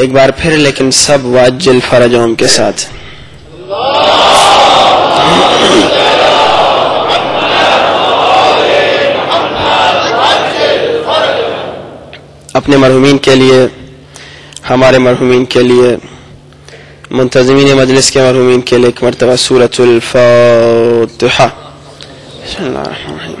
ایک بار پھر لیکن سب واجل فرجوں کے ساتھ اپنے مرحومین کے لیے، ہمارے مرحومین کے لیے، منتظمین مجلس کے مرحومین کے لیے ایک مرتبہ سورۃ الفاتحہ۔ بسم اللہ الرحمن الرحیم۔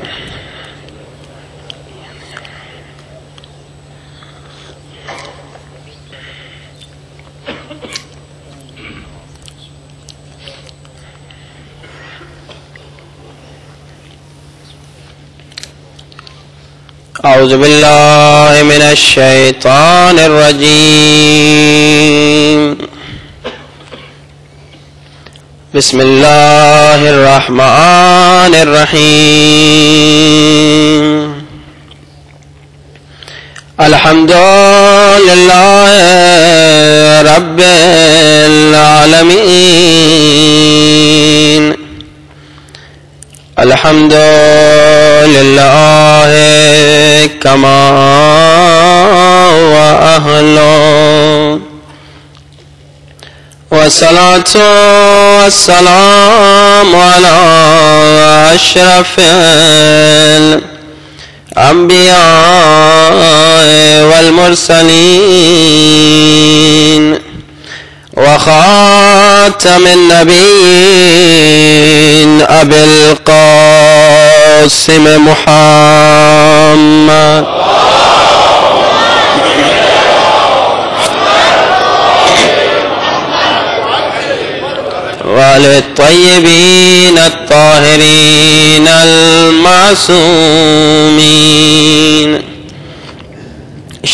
اعوذ باللہ من الشیطان الرجیم، بسم اللہ الرحمن الرحیم، الحمد للہ رب العالمین، الحمد للہ کما وأهله، والصلاة والسلام على أشرف الأنبياء والمرسلين وخاتم النبيين أبي القاسم محمد وآله الطيبين الطاهرين المعصومين۔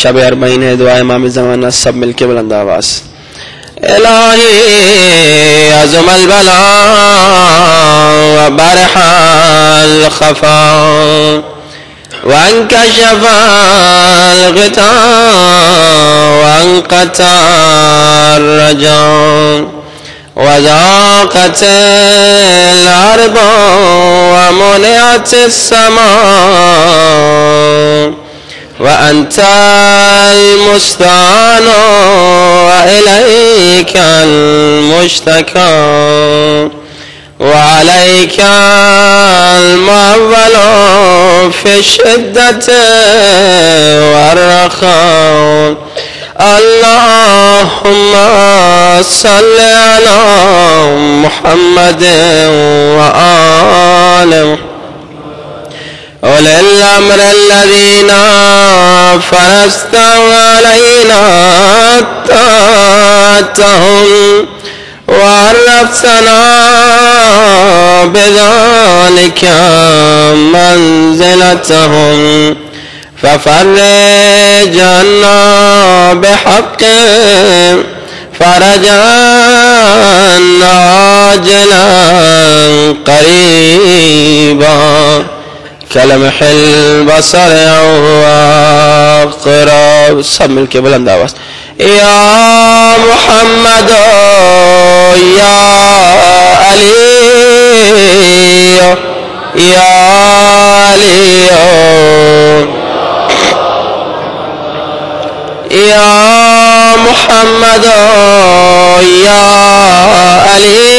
شب اربعین ہے، دعا امام زمانہ، سب مل کے بلند آواز۔ الہی عظم البلاء وبرح الخفاء وانكشف الغطاء وانقطع الرجاء وضاقت الأرض ومنعت السماء وأنت المستعان وإليك المشتكى وعليك المعول في الشدة والرخاء، اللهم صل على محمد وآله أولي الأمر الذين فرضت علينا طاعتهم وعرفتنا بذلك منزلتهم، ففرج عنا بحق فرجا عاجلا قريبا كلمح البصر أو أقرب۔ سب مل کے بلند آواز، یا محمد یا علی یا علی یا محمد یا علی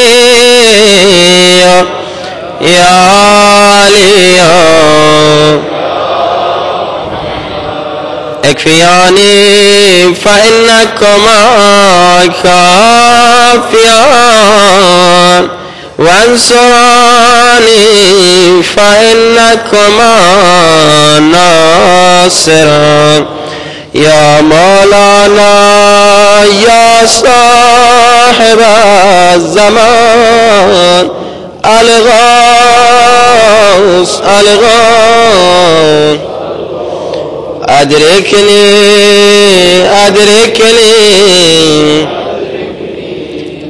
یا علی اکفیانی فإنکما کافیان وانصرانی فإنکما ناصران، یا مولانا یا صاحب الزمان الغوث الغوث، ادرکنی ادرکنی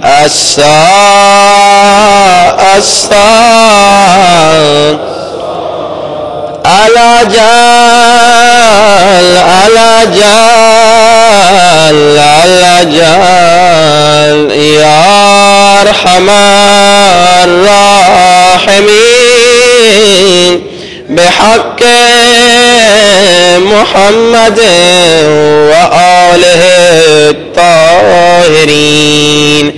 الساعة الساعة على جال على جال على جال، يا أرحم الراحمين بحق محمد وآله الطاهرين ظاہرین.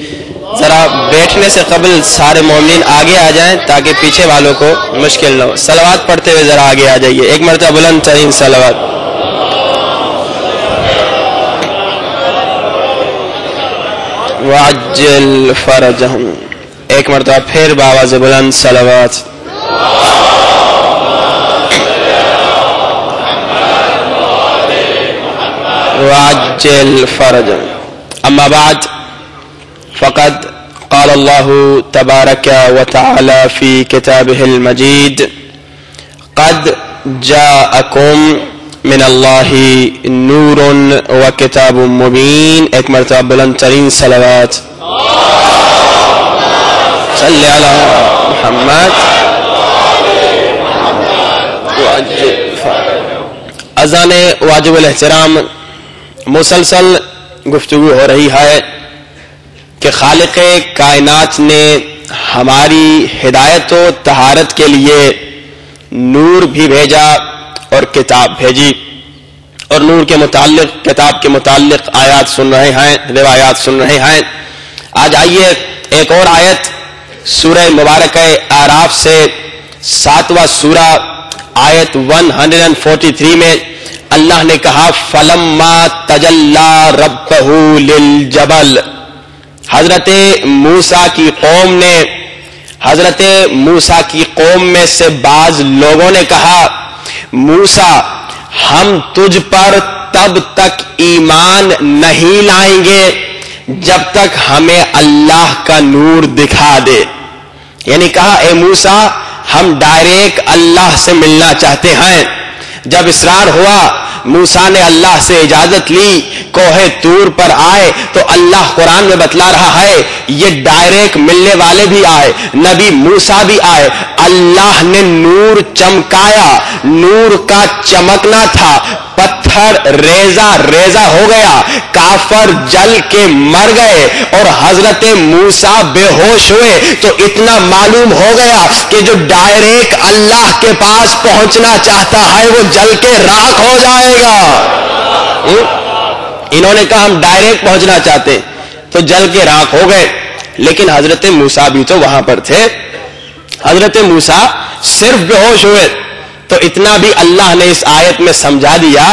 ذرا بیٹھنے سے قبل سارے مومنین آگے آ جائیں تاکہ پیچھے والوں کو مشکل نہ ہو. صلوات پڑھتے ہوئے ذرا آگے آ جائیے. ایک مرتبہ بلند ترین صلوات. وعجل فرجہم. ایک مرتبہ پھر بآواز بلند صلوات. وعجل فرجہم. اما بعد فقد قال الله تبارك وتعالى في كتابه المجيد قد جاءكم من الله نور وكتاب مبين. ایک مرتبہ بلند ترین صلوات. صلی علی محمد. اذان واجب الاحترام. مسلسل گفتگو ہو رہی ہے کہ خالق کائنات نے ہماری ہدایت و طہارت کے لیے نور بھی بھیجا اور کتاب بھیجی، اور نور کے متعلق، کتاب کے متعلق آیات سن رہے ہیں، روایات سن رہے ہیں. آج آئیے ایک اور آیت سورہ مبارکہ اعراف سے 7واں سورہ آیت 143 میں اللہ نے کہا فلما تجلی ربہ للجبل. حضرت موسیٰ کی قوم میں سے بعض لوگوں نے کہا موسیٰ ہم تجھ پر تب تک ایمان نہیں لائیں گے جب تک ہمیں اللہ کا نور دکھا دے. یعنی کہا اے موسیٰ ہم ڈائریکٹ اللہ سے ملنا چاہتے ہیں. جب اصرار ہوا موسیٰ نے اللہ سے اجازت لی کوہ طور پر آئے تو اللہ قرآن میں بتلا رہا ہے یہ ڈائریکٹ ملنے والے بھی آئے، نبی موسیٰ بھی آئے. اللہ نے نور چمکایا، نور کا چمکنا تھا، پتھر ریزہ ریزہ ہو گیا، کافر جل کے مر گئے اور حضرت موسیٰ بے ہوش ہوئے. تو اتنا معلوم ہو گیا کہ جو ڈائریکٹ اللہ کے پاس پہنچنا چاہتا ہے وہ جل کے راکھ ہو جائے گا. انہوں نے کہا ہم ڈائریکٹ پہنچنا چاہتے ہیں تو جل کے راکھ ہو گئے. لیکن حضرت موسیٰ بھی تو وہاں پر تھے. حضرت موسیٰ صرف بے ہوش ہوئے تو اتنا بھی اللہ نے اس آیت میں سمجھا دیا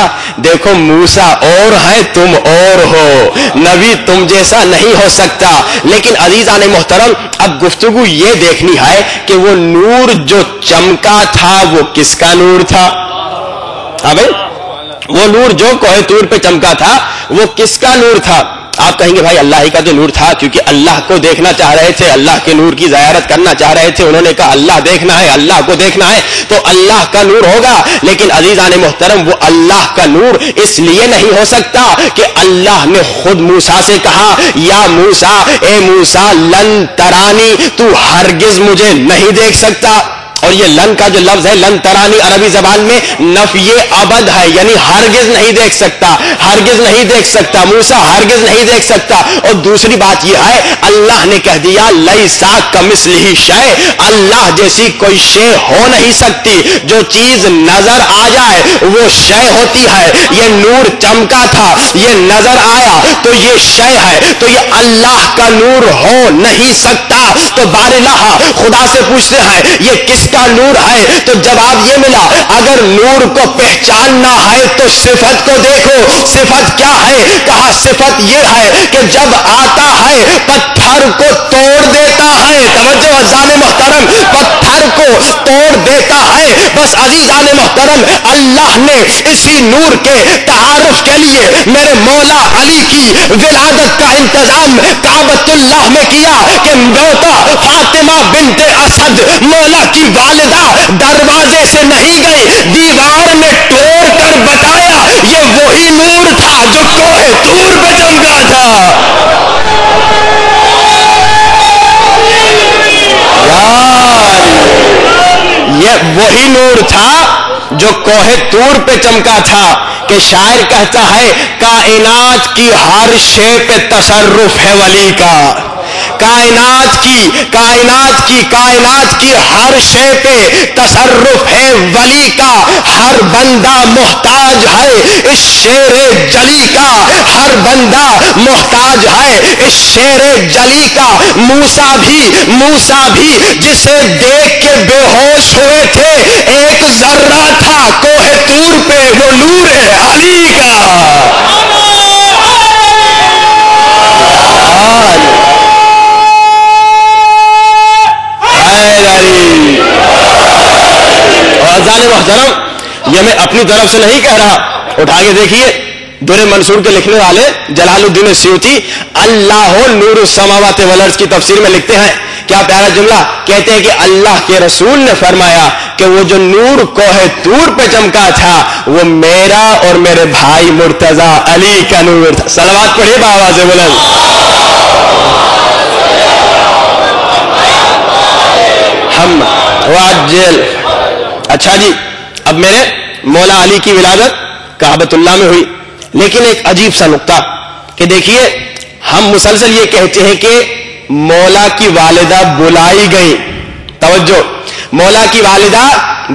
دیکھو موسیٰ اور ہے تم اور ہو، نبی تم جیسا نہیں ہو سکتا. لیکن عزیزان محترم اب گفتگو یہ دیکھنی ہے کہ وہ نور جو چمکا تھا وہ کس کا نور تھا؟ ہاں بھائی وہ نور جو کوہ طور پہ چمکا تھا وہ کس کا نور تھا؟ آپ کہیں گے بھائی اللہ ہی کا تو نور تھا کیونکہ اللہ کو دیکھنا چاہ رہے تھے، اللہ کے نور کی زیارت کرنا چاہ رہے تھے. انہوں نے کہا اللہ دیکھنا ہے، اللہ کو دیکھنا ہے تو اللہ کا نور ہوگا. لیکن عزیزان محترم وہ اللہ کا نور اس لیے نہیں ہو سکتا کہ اللہ نے خود موسیٰ سے کہا یا موسیٰ اے موسیٰ لن ترانی، تو ہرگز مجھے نہیں دیکھ سکتا. اور یہ لن کا جو لفظ ہے لن ترانی عربی زبان میں نفی ابد ہے، یعنی ہرگز نہیں دیکھ سکتا، ہرگز نہیں دیکھ سکتا موسیٰ ہرگز نہیں دیکھ سکتا. اور دوسری بات یہ ہے اللہ نے کہہ دیا لیسا کمثلہ شیء، اللہ جیسی کوئی شے ہو نہیں سکتی. جو چیز نظر آ جائے وہ شے ہوتی ہے. یہ نور چمکا تھا، یہ نظر آیا تو یہ شے ہے، تو یہ اللہ کا نور ہو نہیں سکتا. تو باراللہ خدا سے پوچھتے ہیں یہ کس کا نور ہے؟ تو جواب یہ ملا اگر نور کو پہچاننا ہے تو صفت کو دیکھو. صفت کیا ہے؟ کہا صفت یہ ہے کہ جب آتا ہے پتھر کو توڑ دیتا ہے. توجہ عزیزان محترم، پتھر کو توڑ دیتا ہے. بس عزیزان محترم اللہ نے اسی نور کے تعارف کے لیے میرے مولا علی کی ولادت کا انتظام کعبۃ اللہ میں کیا کہ موتا فاطمہ بنت اسد مولا کی والدہ دروازے سے نہیں گئی، دیوار میں توڑ کر بتایا یہ وہی نور تھا جو کوہ طور پہ چمکا تھا. یہ وہی نور تھا جو کوہ طور پہ چمکا تھا کہ شاعر کہتا ہے کائنات کی ہر شے پہ تصرف ہے ولی کا، کائنات کی ہر شے پہ تصرف ہے ولی کا، ہر بندہ محتاج ہے اس شیر جلی کا، ہر بندہ محتاج ہے اس شیر جلی کا۔ موسیٰ بھی جسے دیکھ کے بے ہوش ہوئے تھے، ایک ذرہ تھا کوہ طور پہ وہ نور علی کا۔ اور محترم، یہ میں اپنی طرف سے نہیں کہہ رہا، اٹھا کے دیکھیے در منصور کے لکھنے والے جلال الدین السیوطی اللہ نور السماوات والارض کی تفسیر میں لکھتے ہیں، کیا پیارا جملہ، کہتے ہیں کہ اللہ کے رسول نے فرمایا کہ وہ جو نور کوہ طور پہ چمکا تھا وہ میرا اور میرے بھائی مرتضی علی کا نور تھا۔ صلوات پڑھیے بآواز بلند۔ ہم واجل۔ اچھا جی، اب میرے مولا علی کی ولادت کعبۃ اللہ میں ہوئی، لیکن ایک عجیب سا نقطہ کہ دیکھیے، ہم مسلسل یہ کہتے ہیں کہ مولا کی والدہ بلائی گئی، توجہ، مولا کی والدہ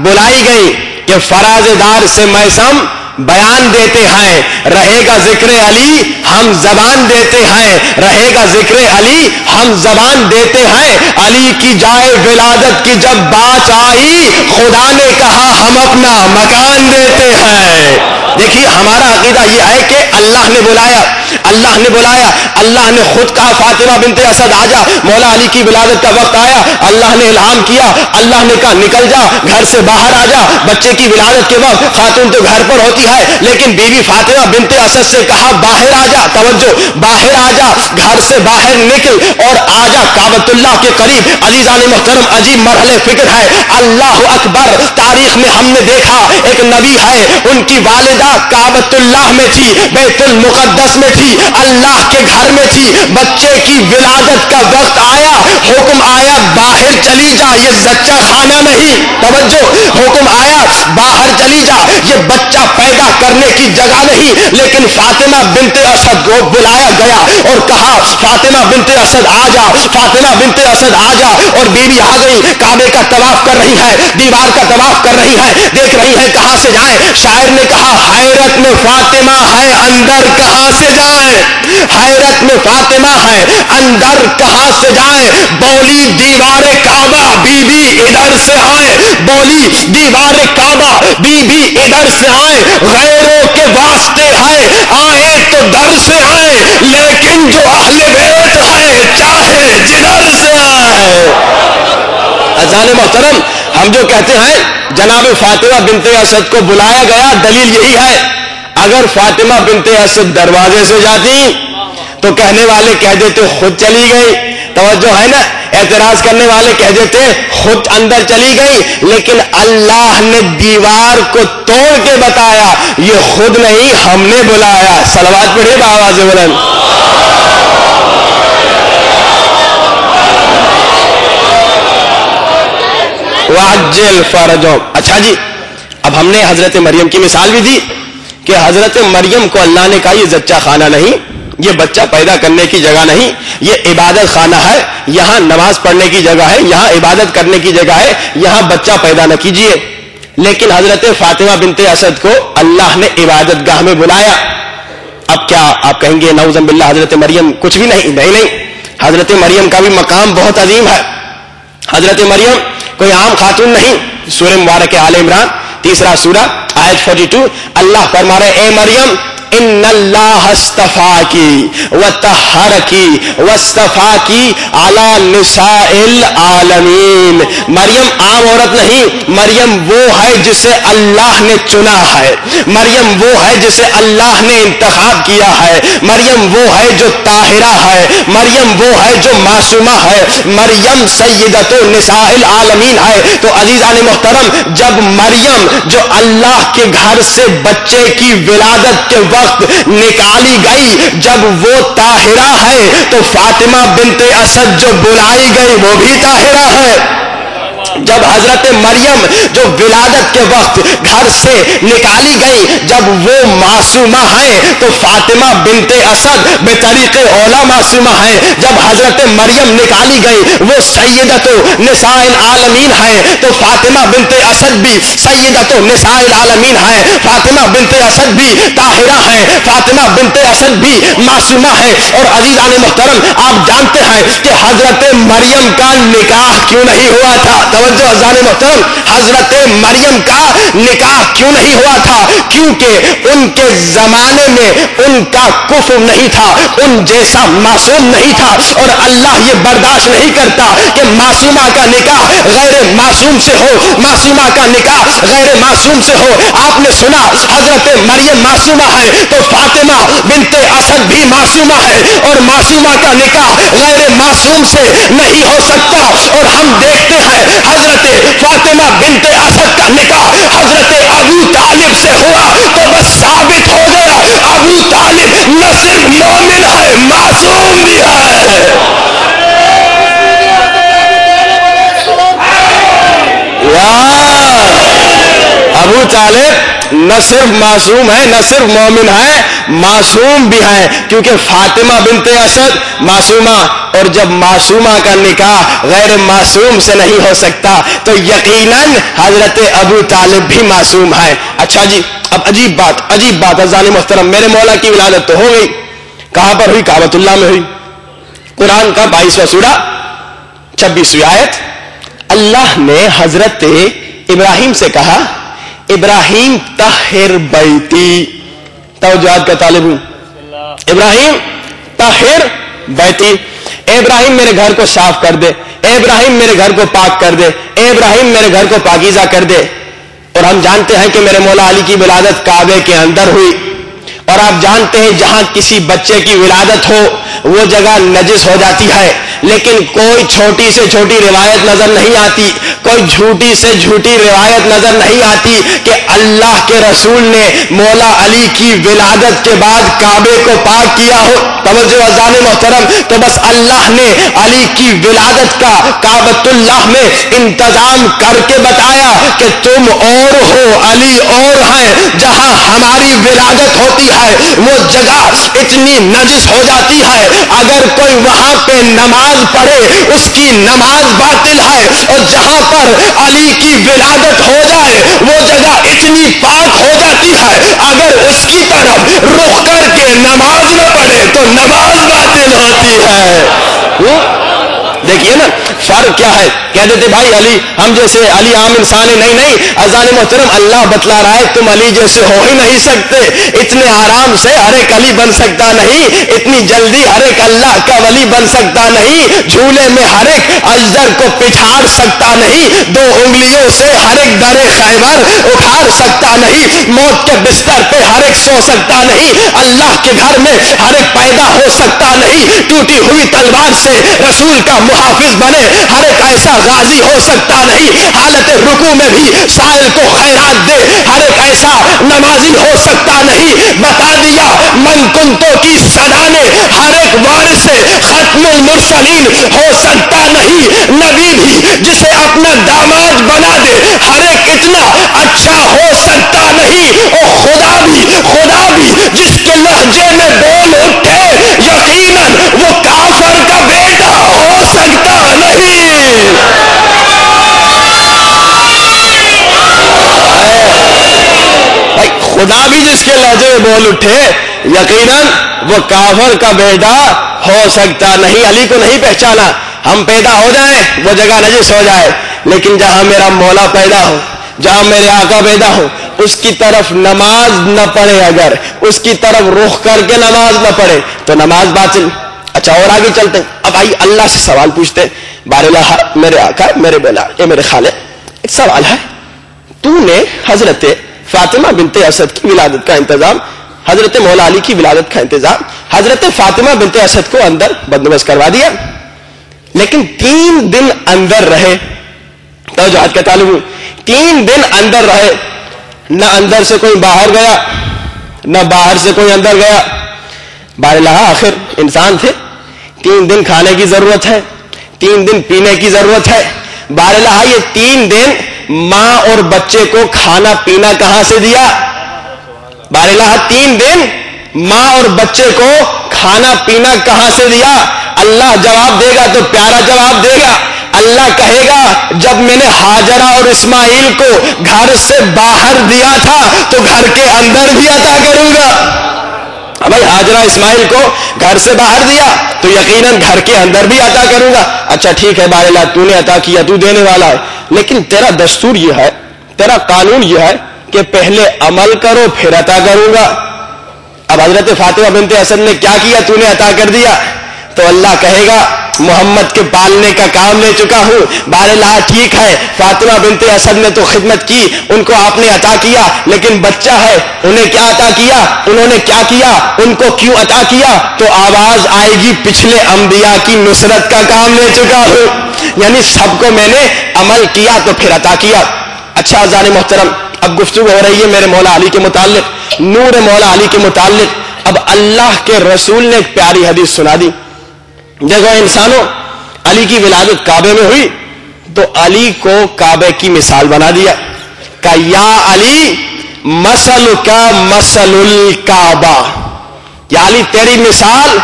بلائی گئی کہ فراز دار سے میسم بیان دیتے ہیں، رہے گا ذکر علی ہم زبان دیتے ہیں، رہے گا ذکر علی ہم زبان دیتے ہیں۔ علی کی جائے ولادت کی جب بات آئی، خدا نے کہا ہم اپنا مکان دیتے ہیں۔ دیکھیے، ہمارا عقیدہ یہ ہے کہ اللہ نے بلایا، اللہ نے خود کہا فاطمہ بنت اسد آجا، مولا علی کی ولادت کا وقت آیا، اللہ نے الہام کیا، اللہ نے کہا نکل جا، گھر سے باہر آ جا۔ بچے کی ولادت کے وقت خاتون تو گھر پر ہوتی ہے، لیکن بیوی فاطمہ بنت اسد سے کہا باہر آ جا، توجہ، باہر آ جا، گھر سے باہر نکل اور آ جا کعبۃ اللہ کے قریب۔ عزیزان محترم، عجیب مرحلے فکر ہے، اللہ اکبر۔ تاریخ میں ہم نے دیکھا ایک نبی ہے، ان کی والدہ کعبۃ اللہ میں تھی، بیت المقدس میں تھی، اللہ کے گھر میں تھی، بچے کی ولادت کا وقت آیا، حکم آیا باہر چلی جا، یہ زچہ خانہ نہیں، توجہ، حکم آیا باہر چلی جا، یہ بچہ پیدا کرنے کی جگہ نہیں۔ لیکن فاطمہ بنت اسد کو بلایا گیا اور کہا فاطمہ بنت اسد آ جا، فاطمہ بنت اسد آ جا، اور بیوی آ گئی، کعبے کا طواف کر رہی ہے، دیوار کا طواف کر رہی ہے، دیکھ رہی ہے کہاں سے جائیں۔ شاعر نے کہا حیرت میں فاطمہ ہے اندر کہاں سے جائیں، حیرت میں فاطمہ ہے اندر کہاں سے جائیں، بولی دیوار کعبہ بی بی ادھر سے آئے، بولی دیوار کعبہ بی بی ادھر سے آئے، غیروں کے واسطے ہے آئے تو در سے آئے، لیکن جو اہل بیت ہے چاہے جدھر سے آئے۔ عزیزان محترم، ہم جو کہتے ہیں جناب فاطمہ بنت اسد کو بلایا گیا، دلیل یہی ہے، اگر فاطمہ بنت اسد دروازے سے جاتی تو کہنے والے کہہ دیتے خود چلی گئی، توجہ ہے نا، اعتراض کرنے والے کہہ دیتے خود اندر چلی گئی، لیکن اللہ نے دیوار کو توڑ کے بتایا یہ خود نہیں ہم نے بلایا۔ صلوات پڑھیے بآواز بلند۔ وعجل فرجهم۔ اچھا جی، اب ہم نے حضرت مریم کی مثال بھی دی کہ حضرت مریم کو اللہ نے کہا یہ زچہ خانہ نہیں، یہ بچہ پیدا کرنے کی جگہ نہیں، یہ عبادت خانہ ہے، یہاں نماز پڑھنے کی جگہ ہے، یہاں عبادت کرنے کی جگہ ہے، یہاں بچہ پیدا نہ کیجیے۔ لیکن حضرت فاطمہ بنت اسد کو اللہ نے عبادت گاہ میں بلایا۔ اب کیا آپ کہیں گے نعوذ باللہ حضرت مریم کچھ بھی نہیں، حضرت مریم کا بھی مقام بہت عظیم ہے۔ حضرت مریم کوئی عام خاتون نہیں۔ سورہ مبارک آل عمران 3 سورہ آیت 42 اللہ فرما رہے اے مریم ان اللہ اصطفاکی وطہرکی واصطفاکی علی نساء العالمین۔ مریم عام عورت نہیں، مریم وہ ہے جسے اللہ نے چنا ہے، مریم وہ ہے جسے اللہ نے انتخاب کیا ہے، مریم وہ ہے جو طاہرہ ہے، مریم وہ ہے جو معصومہ ہے، مریم سیدۃ النساء العالمین ہے۔ تو عزیزان محترم، جب مریم جو اللہ کے گھر سے بچے کی ولادت کے وقت نکالی گئی، جب وہ طاہرہ ہے تو فاطمہ بنت اسد جو بلائی گئی وہ بھی طاہرہ ہے۔ جب حضرت مریم جو ولادت کے وقت گھر سے نکالی گئی، جب وہ معصومہ ہیں تو فاطمہ بنت اسد بطریق اولا معصومہ ہیں. جب حضرت مریم نکالی گئی وہ سیدۃ نساء العالمین ہیں تو فاطمہ بنت اسد بھی سیدۃ نساء العالمین ہیں. فاطمہ بنت اسد بھی طاہرہ ہیں، فاطمہ بنت اسد بھی معصومہ ہیں. اور عزیزان محترم، آپ جانتے ہیں کہ حضرت مریم کا نکاح کیوں نہیں ہوا تھا؟ توجہ عزیزان محترم، حضرت مریم کا نکاح کیوں نہیں ہوا تھا؟ کیونکہ ان کے زمانے میں ان کا کفر نہیں تھا، ان جیسا معصوم نہیں تھا. اور اللہ یہ برداشت نہیں کرتا کہ معصومہ کا نکاح غیر معصوم سے ہو، معصومہ کا نکاح غیر معصوم سے ہو. آپ نے سنا حضرت مریم معصومہ ہے تو فاطمہ بنت اسد بھی معصومہ ہے، اور معصومہ کا نکاح غیر معصوم سے نہیں ہو سکتا. اور ہم دیکھتے ہیں حضرت فاطمہ بنت اسد کا نکاح حضرت ابو طالب سے ہوا تو بس ثابت ہو گیا ابو طالب نہ صرف مومن ہے، معصوم بھی ہے. ابو طالب نہ صرف معصوم ہے، نہ صرف مومن ہے، معصوم بھی ہے. کیونکہ فاطمہ بنت اسد معصومہ، اور جب معصومہ کا نکاح غیر معصوم سے نہیں ہو سکتا تو یقیناً حضرت ابو طالب بھی معصوم ہے. اچھا جی، اب عجیب بات عزیزان محترم، میرے مولا کی ولادت تو ہو گئی. کہاں پر ہوئی؟ کعبۃ اللہ میں ہوئی. قرآن کا 22واں سورہ 26ویں آیت، اللہ نے حضرت ابراہیم سے کہا ابراہیم طہر بیتی. توجہات کا طالب ہوں. ابراہیم طہر بیتی، اے ابراہیم میرے گھر کو صاف کر دے، اے ابراہیم میرے گھر کو پاک کر دے، اے ابراہیم میرے گھر کو پاکیزہ کر دے. اور ہم جانتے ہیں کہ میرے مولا علی کی ولادت کعبے کے اندر ہوئی. اور آپ جانتے ہیں جہاں کسی بچے کی ولادت ہو وہ جگہ نجس ہو جاتی ہے، لیکن کوئی چھوٹی سے چھوٹی روایت نظر نہیں آتی، کوئی جھوٹی سے جھوٹی روایت نظر نہیں آتی کہ اللہ کے رسول نے مولا علی کی ولادت کے بعد کعبے کو پاک کیا ہو. توجہ عزیزان محترم، تو بس اللہ نے علی کی ولادت کا کعبۃ اللہ میں انتظام کر کے بتایا کہ تم اور ہو، علی اور ہیں. جہاں ہماری ولادت ہوتی ہے وہ جگہ اتنی نجس ہو جاتی ہے، اگر کوئی وہاں پہ نماز پڑھے اس کی نماز باطل ہے. اور جہاں پر علی کی ولادت ہو جائے وہ جگہ اتنی پاک ہو جاتی ہے، اگر اس کی طرف رخ کر کے نماز نہ پڑھے تو نماز باطل ہوتی ہے. دیکھیے نا فرق کیا ہے. کہہ دیتے بھائی علی ہم جیسے علی عام انسان نہیں. اذان محترم اللہ بتلا رہا ہے تم علی جیسے ہو ہی نہیں سکتے. اتنے آرام سے ہر ایک علی بن سکتا نہیں، اتنی جلدی ہر ایک اللہ کا ولی بن سکتا نہیں، جھولے میں ہر ایک اجدر کو پچھاڑ سکتا نہیں، 2 انگلیوں سے ہر ایک در خیبر اٹھاڑ سکتا نہیں، موت کے بستر پہ ہر ایک سو سکتا نہیں، اللہ کے گھر میں ہر ایک پیدا ہو سکتا نہیں، ٹوٹی ہوئی تلوار سے رسول کا محافظ بنے ہر ایک ایسا غازی ہو سکتا نہیں، حالت رکوع میں بھی سائل کو خیرات دے ہر ایک ایسا نمازی ہو سکتا نہیں. بتا دیا من کنتو کی صدا نے ہر ایک وارث ختم المرسلین ہو سکتا نہیں. نبی بھی جسے اپنا داماد بنا دے ہر ایک اتنا اچھا ہو سکتا نہیں. اور خدا بھی جس کے لہجے میں بول اٹھے یقیناً وہ کافر کا بیٹا ہو سکتا نہیں. خدا بھی جس کے لہجے میں بول اٹھے یقیناً وہ کافر کا بیٹا ہو سکتا نہیں. علی کو نہیں پہچانا، ہم پیدا ہو جائیں وہ جگہ نجس ہو جائے، لیکن جہاں میرا مولا پیدا ہو، جہاں میرے آقا پیدا ہو، اس کی طرف نماز نہ پڑھے، اگر اس کی طرف رخ کر کے نماز نہ پڑھے تو نماز باطل. اچھا اور آگے چلتے ہیں. اب آئیے اللہ سے سوال پوچھتے ہیں. باراللہ میرے آقا میرے مولا اے میرے خالق، ایک سوال ہے، تو نے حضرت فاطمہ بنت اسد کی ولادت کا انتظام، حضرت مولا علی کی ولادت کا انتظام حضرت فاطمہ بنت اسد کو اندر بندوبست کروا دیا، لیکن 3 دن اندر رہے. توجہات کا تعلق 3 دن اندر رہے، نہ اندر سے کوئی باہر گیا نہ باہر سے کوئی اندر گیا. باراللہ آخر انسان تھے، 3 دن کھانے کی ضرورت ہے، 3 دن پینے کی ضرورت ہے. بارہا یہ 3 دن ماں اور بچے کو کھانا پینا کہاں سے دیا؟ بارہا 3 دن ماں اور بچے کو کھانا پینا کہاں سے دیا؟ اللہ جواب دے گا تو پیارا جواب دے گا. اللہ کہے گا جب میں نے ہاجرہ اور اسماعیل کو گھر سے باہر دیا تھا تو گھر کے اندر بھی عطا کروں گا. بھائی ہاجرہ اسماعیل کو گھر سے باہر دیا تو یقیناً گھر کے اندر بھی عطا کروں گا. اچھا ٹھیک ہے بارہا تو نے عطا کیا، تو دینے والا ہے، لیکن تیرا دستور یہ ہے، تیرا قانون یہ ہے کہ پہلے عمل کرو پھر عطا کروں گا. اب حضرت فاطمہ بنت اسد نے کیا کیا؟ تو نے عطا کر دیا. تو اللہ کہے گا محمد کے پالنے کا کام لے چکا ہوں. بارہا ٹھیک ہے فاطمہ بنت اسد نے تو خدمت کی، ان کو آپ نے عطا کیا، لیکن بچہ ہے انہیں کیا عطا کیا؟ انہوں نے کیا کیا؟ ان کو کیوں عطا کیا؟ تو آواز آئے گی پچھلے انبیاء کی نصرت کا کام لے چکا ہوں. یعنی سب کو میں نے عمل کیا تو پھر عطا کیا. اچھا عزیزان محترم، اب گفتگو ہو رہی ہے میرے مولا علی کے متعلق، نور مولا علی کے متعلق. اب اللہ کے رسول نے ایک پیاری حدیث سنا دی. دیکھو انسانوں، علی کی ولادت کعبے میں ہوئی تو علی کو کعبے کی مثال بنا دیا. کہ یا علی مثل کا مثل الکعبہ، یا علی تیری مثال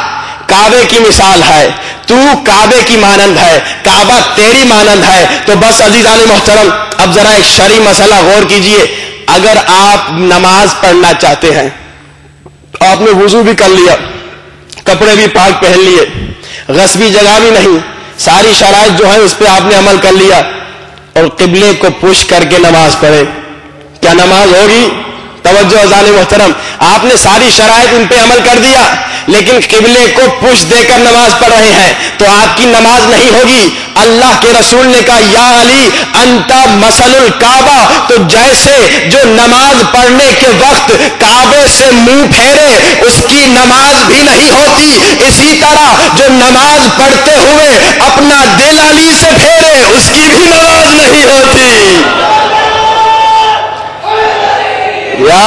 کعبے کی مثال ہے، تو کعبے کی مانند ہے، کعبہ تیری مانند ہے. تو بس عزیزان محترم، اب ذرا ایک شرعی مسئلہ غور کیجئے. اگر آپ نماز پڑھنا چاہتے ہیں، آپ نے وضو بھی کر لیا، کپڑے بھی پاک پہن لیے، غصبی جگہ بھی نہیں، ساری شرائط جو ہے اس پہ آپ نے عمل کر لیا، اور قبلے کو پش کر کے نماز پڑھے، کیا نماز ہوگی؟ توجہ عزیزان محترم، آپ نے ساری شرائط ان پہ عمل کر دیا لیکن قبلے کو پش دے کر نماز پڑھ رہے ہیں تو آپ کی نماز نہیں ہوگی. اللہ کے رسول نے کہا یا علی انت مثل الکعبہ، تو جیسے جو نماز پڑھنے کے وقت کعبے سے منہ پھیرے اس کی نماز بھی نہیں ہوتی، اسی طرح جو نماز پڑھتے ہوئے اپنا دل علی سے پھیرے اس کی بھی نماز نہیں ہوتی. یا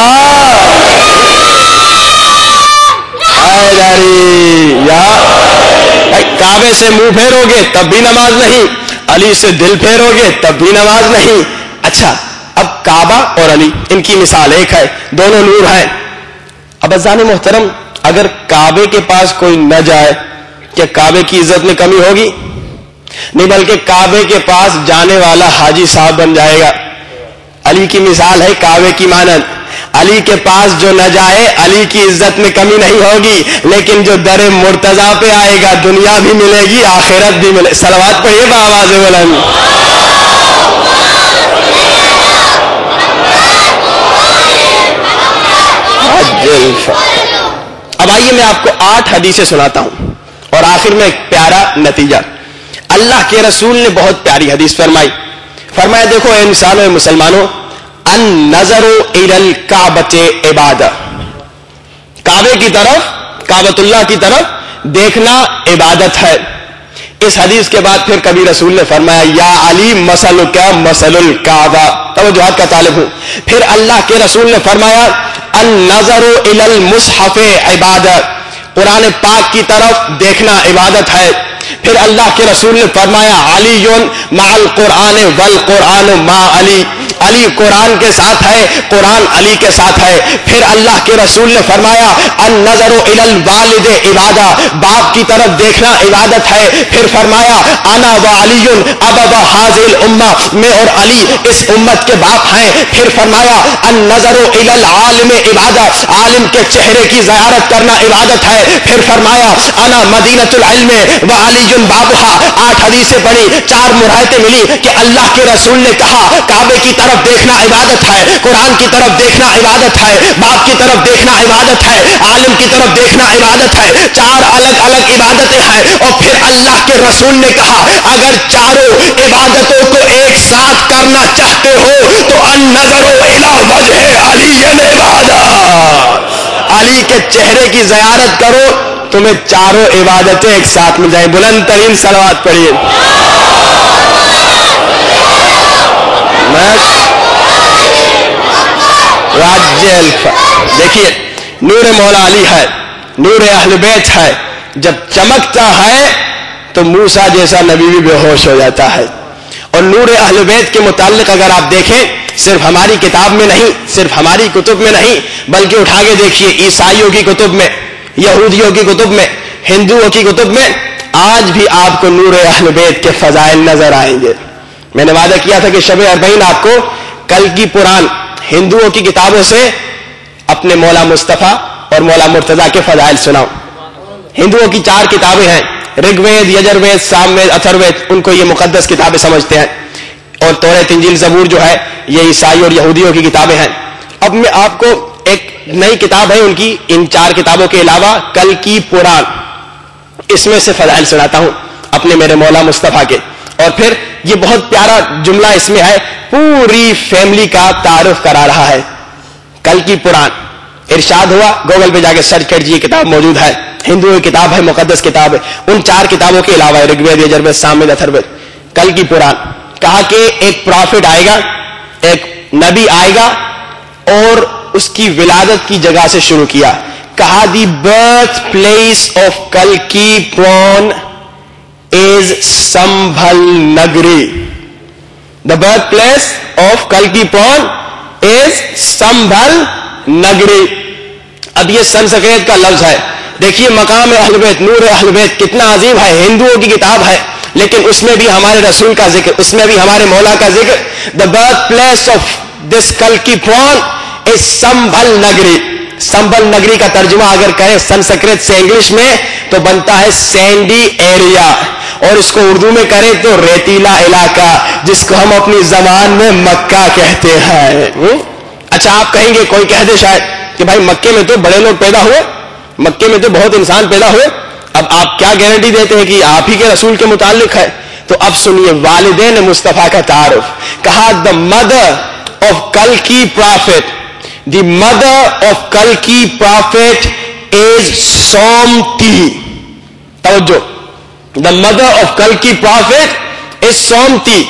کعبے سے منہ پھیرو گے تب بھی نماز نہیں، علی سے دل پھیرو گے تب بھی نماز نہیں. اچھا اب کعبہ اور علی ان کی مثال ایک ہے، دونوں نور ہیں. اب عزیزان محترم اگر کعبے کے پاس کوئی نہ جائے کیا کعبے کی عزت میں کمی ہوگی؟ نہیں، بلکہ کعبے کے پاس جانے والا حاجی صاحب بن جائے گا. علی کی مثال ہے کعبے کی مانند. علی کے پاس جو نہ جائے علی کی عزت میں کمی نہیں ہوگی، لیکن جو در مرتضیٰ پہ آئے گا دنیا بھی ملے گی آخرت بھی ملے. صلوات پڑھیے بآواز بلند. اب آئیے میں آپ کو 8 حدیثیں سناتا ہوں اور آخر میں ایک پیارا نتیجہ. اللہ کے رسول نے بہت پیاری حدیث فرمائی. فرمایا دیکھو اے انسانوں اے مسلمانوں، النظر الی الکعبۃ عبادہ، کعبے کی طرف، کعبۃ اللہ کی طرف دیکھنا عبادت ہے. اس حدیث کے بعد پھر کبھی رسول نے فرمایا یا علی مثلک مثل الکعبہ. توجہات کا طالب ہوں. پھر اللہ کے رسول نے فرمایا النظر الی المصحف عبادہ، قرآن پاک کی طرف دیکھنا عبادت ہے. پھر اللہ کے رسول نے فرمایا علی مع القرآن والقرآن مع علی، علی قرآن کے ساتھ ہے، قرآن علی کے ساتھ ہے. پھر اللہ کے رسول نے فرمایا النظر الی الوالد عبادہ، باپ کی طرف دیکھنا عبادت ہے. پھر فرمایا انا وعلی ابا هذه الامہ، میں اور علی اس امت کے باپ ہیں. پھر فرمایا النظر الی العالم عبادہ، عالم کے چہرے کی زیارت کرنا عبادت ہے. پھر فرمایا انا مدینۃ العلم وعلی بابھا. 8 حدیثیں پڑھی، 4 مرایتیں ملی کہ اللہ کے رسول نے کہا کعبے کی طرف دیکھنا عبادت ہے، قرآن کی طرف دیکھنا عبادت ہے، باپ کی طرف دیکھنا عبادت ہے، عالم کی طرف دیکھنا عبادت ہے. 4 الگ الگ عبادتیں ہیں. اور پھر اللہ کے رسول نے کہا اگر چاروں عبادتوں کو ایک ساتھ کرنا چاہتے ہو تو النظر الی وجہ علی عبادہ، علی کے چہرے کی زیارت کرو تمہیں چاروں عبادتیں ایک ساتھ مل جائیں. بلند ترین صلوات پڑھیے. دیکھیے نور مولا علی ہے، نور اہل بیت ہے. جب چمکتا ہے تو موسیٰ جیسا نبی بھی بے ہوش ہو جاتا ہے. اور نور اہل بیت کے متعلق اگر آپ دیکھیں صرف ہماری کتاب میں نہیں, صرف ہماری کتب میں نہیں, بلکہ اٹھا کے دیکھیے عیسائیوں کی کتب میں, یہودیوں کی کتب میں, ہندوؤں کی کتب میں, آج بھی آپ کو نور اہل بیت کے فضائل نظر آئیں گے. میں نے وعدہ کیا تھا کہ شب اربعین آپ کو کل کی قرآن ہندوؤں کی کتابوں سے اپنے مولا مصطفیٰ اور مولا مرتضیٰ کے فضائل سناؤں. ہندوؤں کی 4 کتابیں ہیں, رگ وید, یجر وید, سام وید, اتھر وید, ان کو یہ مقدس کتابیں سمجھتے ہیں, اور توریت, انجیل, زبور جو ہے یہ عیسائی اور یہودیوں کی کتابیں ہیں. اب میں آپ کو ایک نئی کتاب ہے ان کی, ان 4 کتابوں کے علاوہ کل کی قرآن, اس میں سے فضائل سناتا ہوں اپنے میرے مولا مصطفیٰ کے. اور پھر یہ بہت پیارا جملہ اس میں ہے, پوری فیملی کا تعارف کرا رہا ہے. کل کی قرآن ارشاد ہوا, گوگل پہ جا کے سرچ کر یہ کتاب موجود ہے, ہندوؤں کی کتاب ہے, مقدس کتاب ہے. ان 4 کتابوں کے علاوہ رگ وید, یجر وید, سام وید, اتھر وید, کل کی قرآن, کہا کہ ایک پرافٹ آئے گا, ایک نبی آئے گا, اور اس کی ولادت کی جگہ سے شروع کیا. کہا the birth place of کلکی Puran is Sambhal نگری. دا birth place of کلکی Puran is Sambhal نگری. اب یہ سنسکرت کا لفظ ہے. دیکھیے مقام اہل بیت, نور اہل بیت کتنا عظیم ہے, ہندوؤں کی کتاب ہے, لیکن اس میں بھی ہمارے رسول کا ذکر, اس میں بھی ہمارے مولا کا ذکر. The birth place of this کلکی پرون از سمبھل نگری. سمبھل نگری کا ترجمہ اگر کریں سنسکرت سے انگلش میں تو بنتا ہے سینڈی ایریا, اور اس کو اردو میں کریں تو ریتیلا علاقہ, جس کو ہم اپنی زبان میں مکہ کہتے ہیں. اچھا آپ کہیں گے, کوئی کہہ دے شاید کہ بھائی مکے میں تو بڑے لوگ پیدا ہوئے, مکے میں تو بہت انسان پیدا ہوئے, اب آپ کیا گارنٹی دیتے ہیں کہ آپ ہی کے رسول کے متعلق ہے؟ تو اب سنیے والدین مصطفیٰ کا تعارف. کہا دا مدر آف کلکی پرافٹ, دی مدر آف کلکی پرافٹ از سومتی. توجہ, دا مدر آف کلکی پرافٹ از سومتی.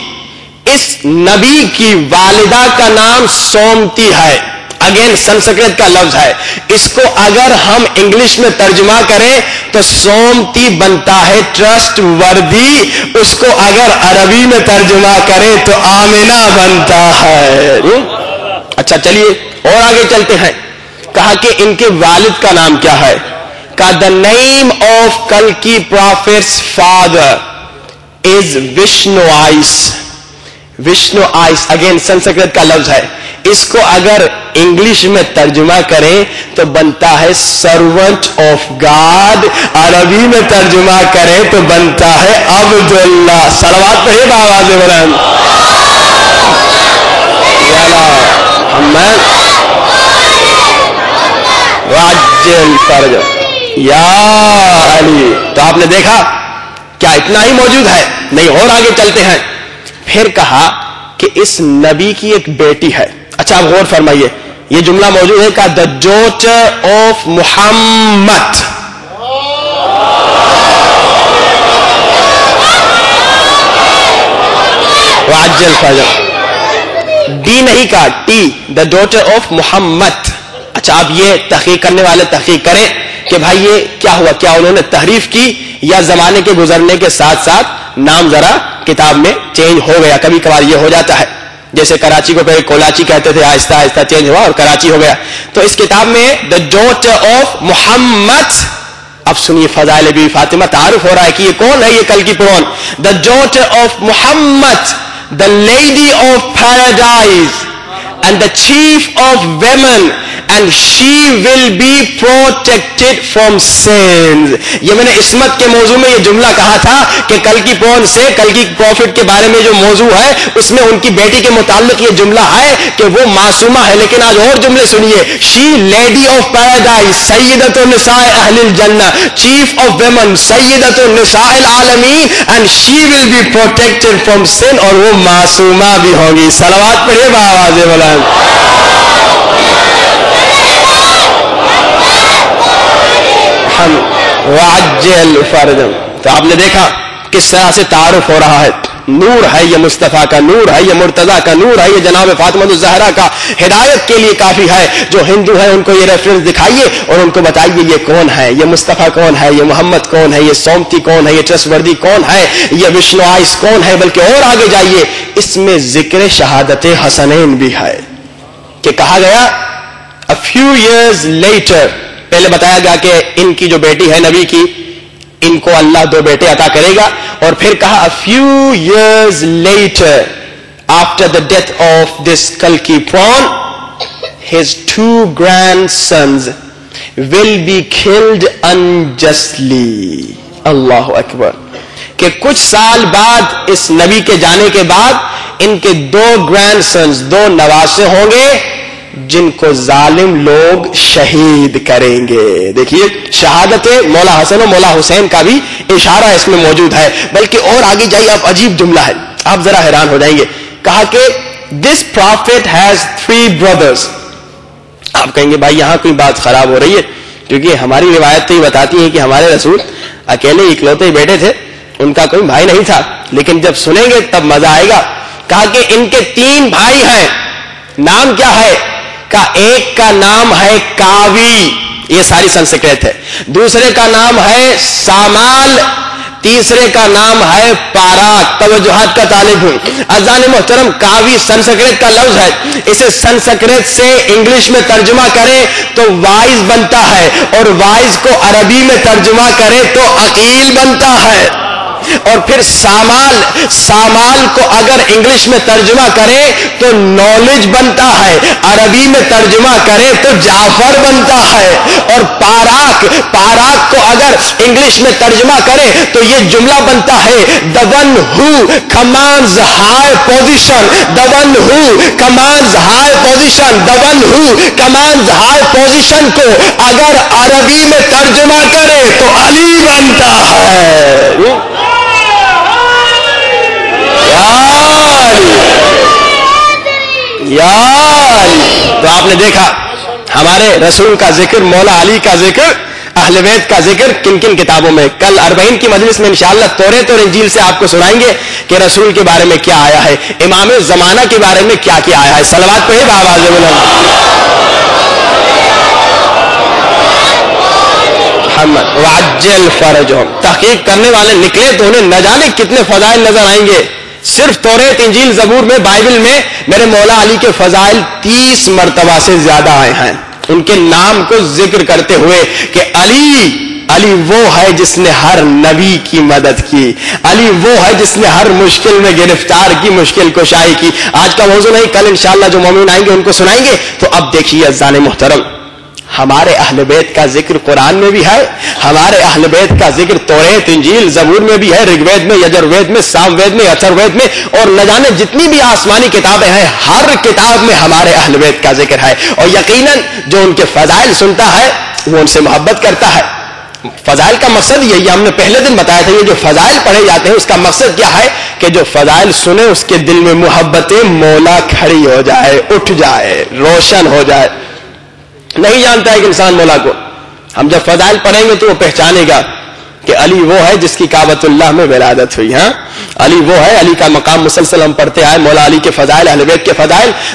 اس نبی کی والدہ کا نام سومتی ہے. اگین سنسکرت کا لفظ ہے, اس کو اگر ہم انگلش میں ترجمہ کریں تو سومتی بنتا ہے ٹرسٹ وردی, اس کو اگر عربی میں ترجمہ کریں تو آمنہ بنتا ہے. اچھا چلیے اور آگے چلتے ہیں. کہا کہ ان کے والد کا نام کیا ہے؟ کہا دا نیم آف کلکی prophet's father is Vishnu Yash. Vishnu Yash again Sanskrit کا لفظ ہے, اس کو اگر انگلش میں ترجمہ کریں تو بنتا ہے سرونٹ آف گاڈ, عربی میں ترجمہ کریں تو بنتا ہے عبداللہ. صلوات پڑھیے بآواز بلند. وعجل فرج یا علی. تو آپ نے دیکھا کیا اتنا ہی موجود ہے؟ نہیں, اور آگے چلتے ہیں. پھر کہا کہ اس نبی کی ایک بیٹی ہے. اچھا آپ غور فرمائیے, یہ جملہ موجود ہے کہ دا ڈاٹر آف محمد. وعجل فرج, ڈی نہیں کہا, T, the daughter of Muhammad. اچھا آپ یہ تحقیق کرنے والے تحقیق کریں کہ بھائی یہ کیا ہوا, کیا انہوں نے تحریف کی یا زمانے کے گزرنے کے ساتھ ساتھ نام ذرا کتاب میں چینج ہو گیا. کبھی کبھار یہ ہو جاتا ہے, جیسے کراچی کو پہلے کولاچی کہتے تھے, آہستہ آہستہ چینج ہوا اور کراچی ہو گیا. تو اس کتاب میں دا ڈاٹر آف محمد. اب سنیے فضائل بی فاطمہ, تعارف ہو رہا ہے کہ یہ کون ہے, یہ کل کی Puran. The daughter of Muhammad, the lady of paradise and the chief of women, and she will be protected from sins. یہ میں نے عصمت کے موضوع میں یہ جملہ کہا تھا کہ کل کی پون سے, کل کی پروفٹ کے بارے میں جو موضوع ہے اس میں ان کی بیٹی کے متعلق یہ جملہ ہے کہ وہ معصومہ ہے. لیکن آج اور جملے سنیے, she lady of paradise, سیدۃ النساء اہل الجنہ, chief of women, سیدۃ النساء العالمین, and she will be protected from sin, اور وہ معصومہ بھی ہوگی. صلوات پڑھیے بآواز بلند. وعجل فرجم. تو آپ نے دیکھا کس طرح سے تعارف ہو رہا ہے. نور ہے یہ مصطفیٰ کا نور ہے یہ مرتضیٰ کا نور ہے یہ جناب فاطمہ الزہرا کا ہدایت کے لیے کافی ہے. جو ہندو ہیں ان کو یہ ریفرنس دکھائیے اور ان کو بتائیے یہ کون ہے, یہ مصطفیٰ کون ہے, یہ محمد کون ہے, یہ سومتی کون ہے, یہ ٹرسٹ وردی کون ہے, یہ وشنو آئس کون ہے. بلکہ اور آگے جائیے اس میں ذکر شہادت حسنین بھی ہے کہ کہا گیا a few years later, پہلے بتایا گیا کہ ان کی جو بیٹی ہے نبی کی ان کو اللہ 2 بیٹے عطا کرے گا, اور پھر کہا a few years later after the death of this Kalki prawn his 2 grandsons will be killed unjustly. اللہ اکبر. کہ کچھ سال بعد اس نبی کے جانے کے بعد ان کے 2 گرینڈ سنز 2 نواسے ہوں گے جن کو ظالم لوگ شہید کریں گے. دیکھیے شہادت مولا حسن و مولا حسین کا بھی اشارہ اس میں موجود ہے. بلکہ اور آگے جائیے, اب عجیب جملہ ہے, آپ ذرا حیران ہو جائیں گے. کہا کہ this prophet has 3 brothers. آپ کہیں گے بھائی یہاں کوئی بات خراب ہو رہی ہے, کیونکہ ہماری روایت تو یہ بتاتی ہے کہ ہمارے رسول اکیلے اکلوتے بیٹے تھے, ان کا کوئی بھائی نہیں تھا. لیکن جب سنیں گے تب مزہ آئے گا. کہا کہ ان کے 3 بھائی ہیں. نام کیا ہے؟ کا ایک کا نام ہے کاوی, یہ ساری سنسکرت ہے. دوسرے کا نام ہے سامال, تیسرے کا نام ہے پاراک. توجہات کا طالب ہوں. اذان محترم, کاوی سنسکرت کا لفظ ہے. اسے سنسکرت سے انگلش میں ترجمہ کریں تو وائز بنتا ہے, اور وائز کو عربی میں ترجمہ کریں تو عقیل بنتا ہے. اور پھر سامال کو اگر انگلش میں ترجمہ کریں تو نالج بنتا ہے, عربی میں ترجمہ کریں تو جعفر بنتا ہے. اور پاراک کو اگر انگلش میں ترجمہ کریں تو یہ جملہ بنتا ہے the one who commands high position, the one who commands high position, the one who commands high position کو اگر عربی میں ترجمہ کریں تو علی بنتا ہے. تو آپ نے دیکھا ہمارے رسول کا ذکر, مولا علی کا ذکر, اہل بیت کا ذکر کن کن کتابوں میں. کل 40 کی مجلس میں انشاءاللہ توریت اور انجیل سے آپ کو سنائیں گے کہ رسول کے بارے میں کیا آیا ہے, امام زمانہ کے بارے میں کیا کیا آیا ہے. صلوات پڑھیں بآواز محمد وعجل فرجہم. تحقیق کرنے والے نکلے تو انہیں نہ جانے کتنے فضائل نظر آئیں گے. صرف توریت, انجیل, زبور میں, بائبل میں میرے مولا علی کے فضائل 30 مرتبہ سے زیادہ آئے ہیں, ان کے نام کو ذکر کرتے ہوئے کہ علی وہ ہے جس نے ہر نبی کی مدد کی, علی وہ ہے جس نے ہر مشکل میں گرفتار کی, مشکل کشائی کی. آج کا موضوع نہیں, کل انشاءاللہ جو مومن آئیں گے ان کو سنائیں گے. تو اب دیکھیے عزیزان محترم, ہمارے اہل بیت کا ذکر قرآن میں بھی ہے, ہمارے اہل بیت کا ذکر توریت, انجیل, زبور میں بھی ہے, رگ وید میں, یجر وید میں, سام وید میں, اتھر وید میں, اور نہ جانے جتنی بھی آسمانی کتابیں ہیں ہر کتاب میں ہمارے اہل بیت کا ذکر ہے. اور یقیناً جو ان کے فضائل سنتا ہے وہ ان سے محبت کرتا ہے. فضائل کا مقصد یہی, ہم نے پہلے دن بتایا تھا, یہ جو فضائل پڑھے جاتے ہیں اس کا مقصد کیا ہے کہ جو فضائل سنے اس کے دل میں محبت مولا کھڑی ہو جائے, اٹھ جائے, روشن ہو جائے. نہیں جانتا ہے کہ انسان مولا کو, ہم جب فضائل پڑھیں گے تو وہ پہچانے گا کہ علی وہ ہے جس کی کعبۃ اللہ میں ولادت ہوئی. ہاں علی وہ ہے, علی کا مقام مسلسل ہم پڑھتے آئے. مولا علی کے فضائل, اہل بیت کے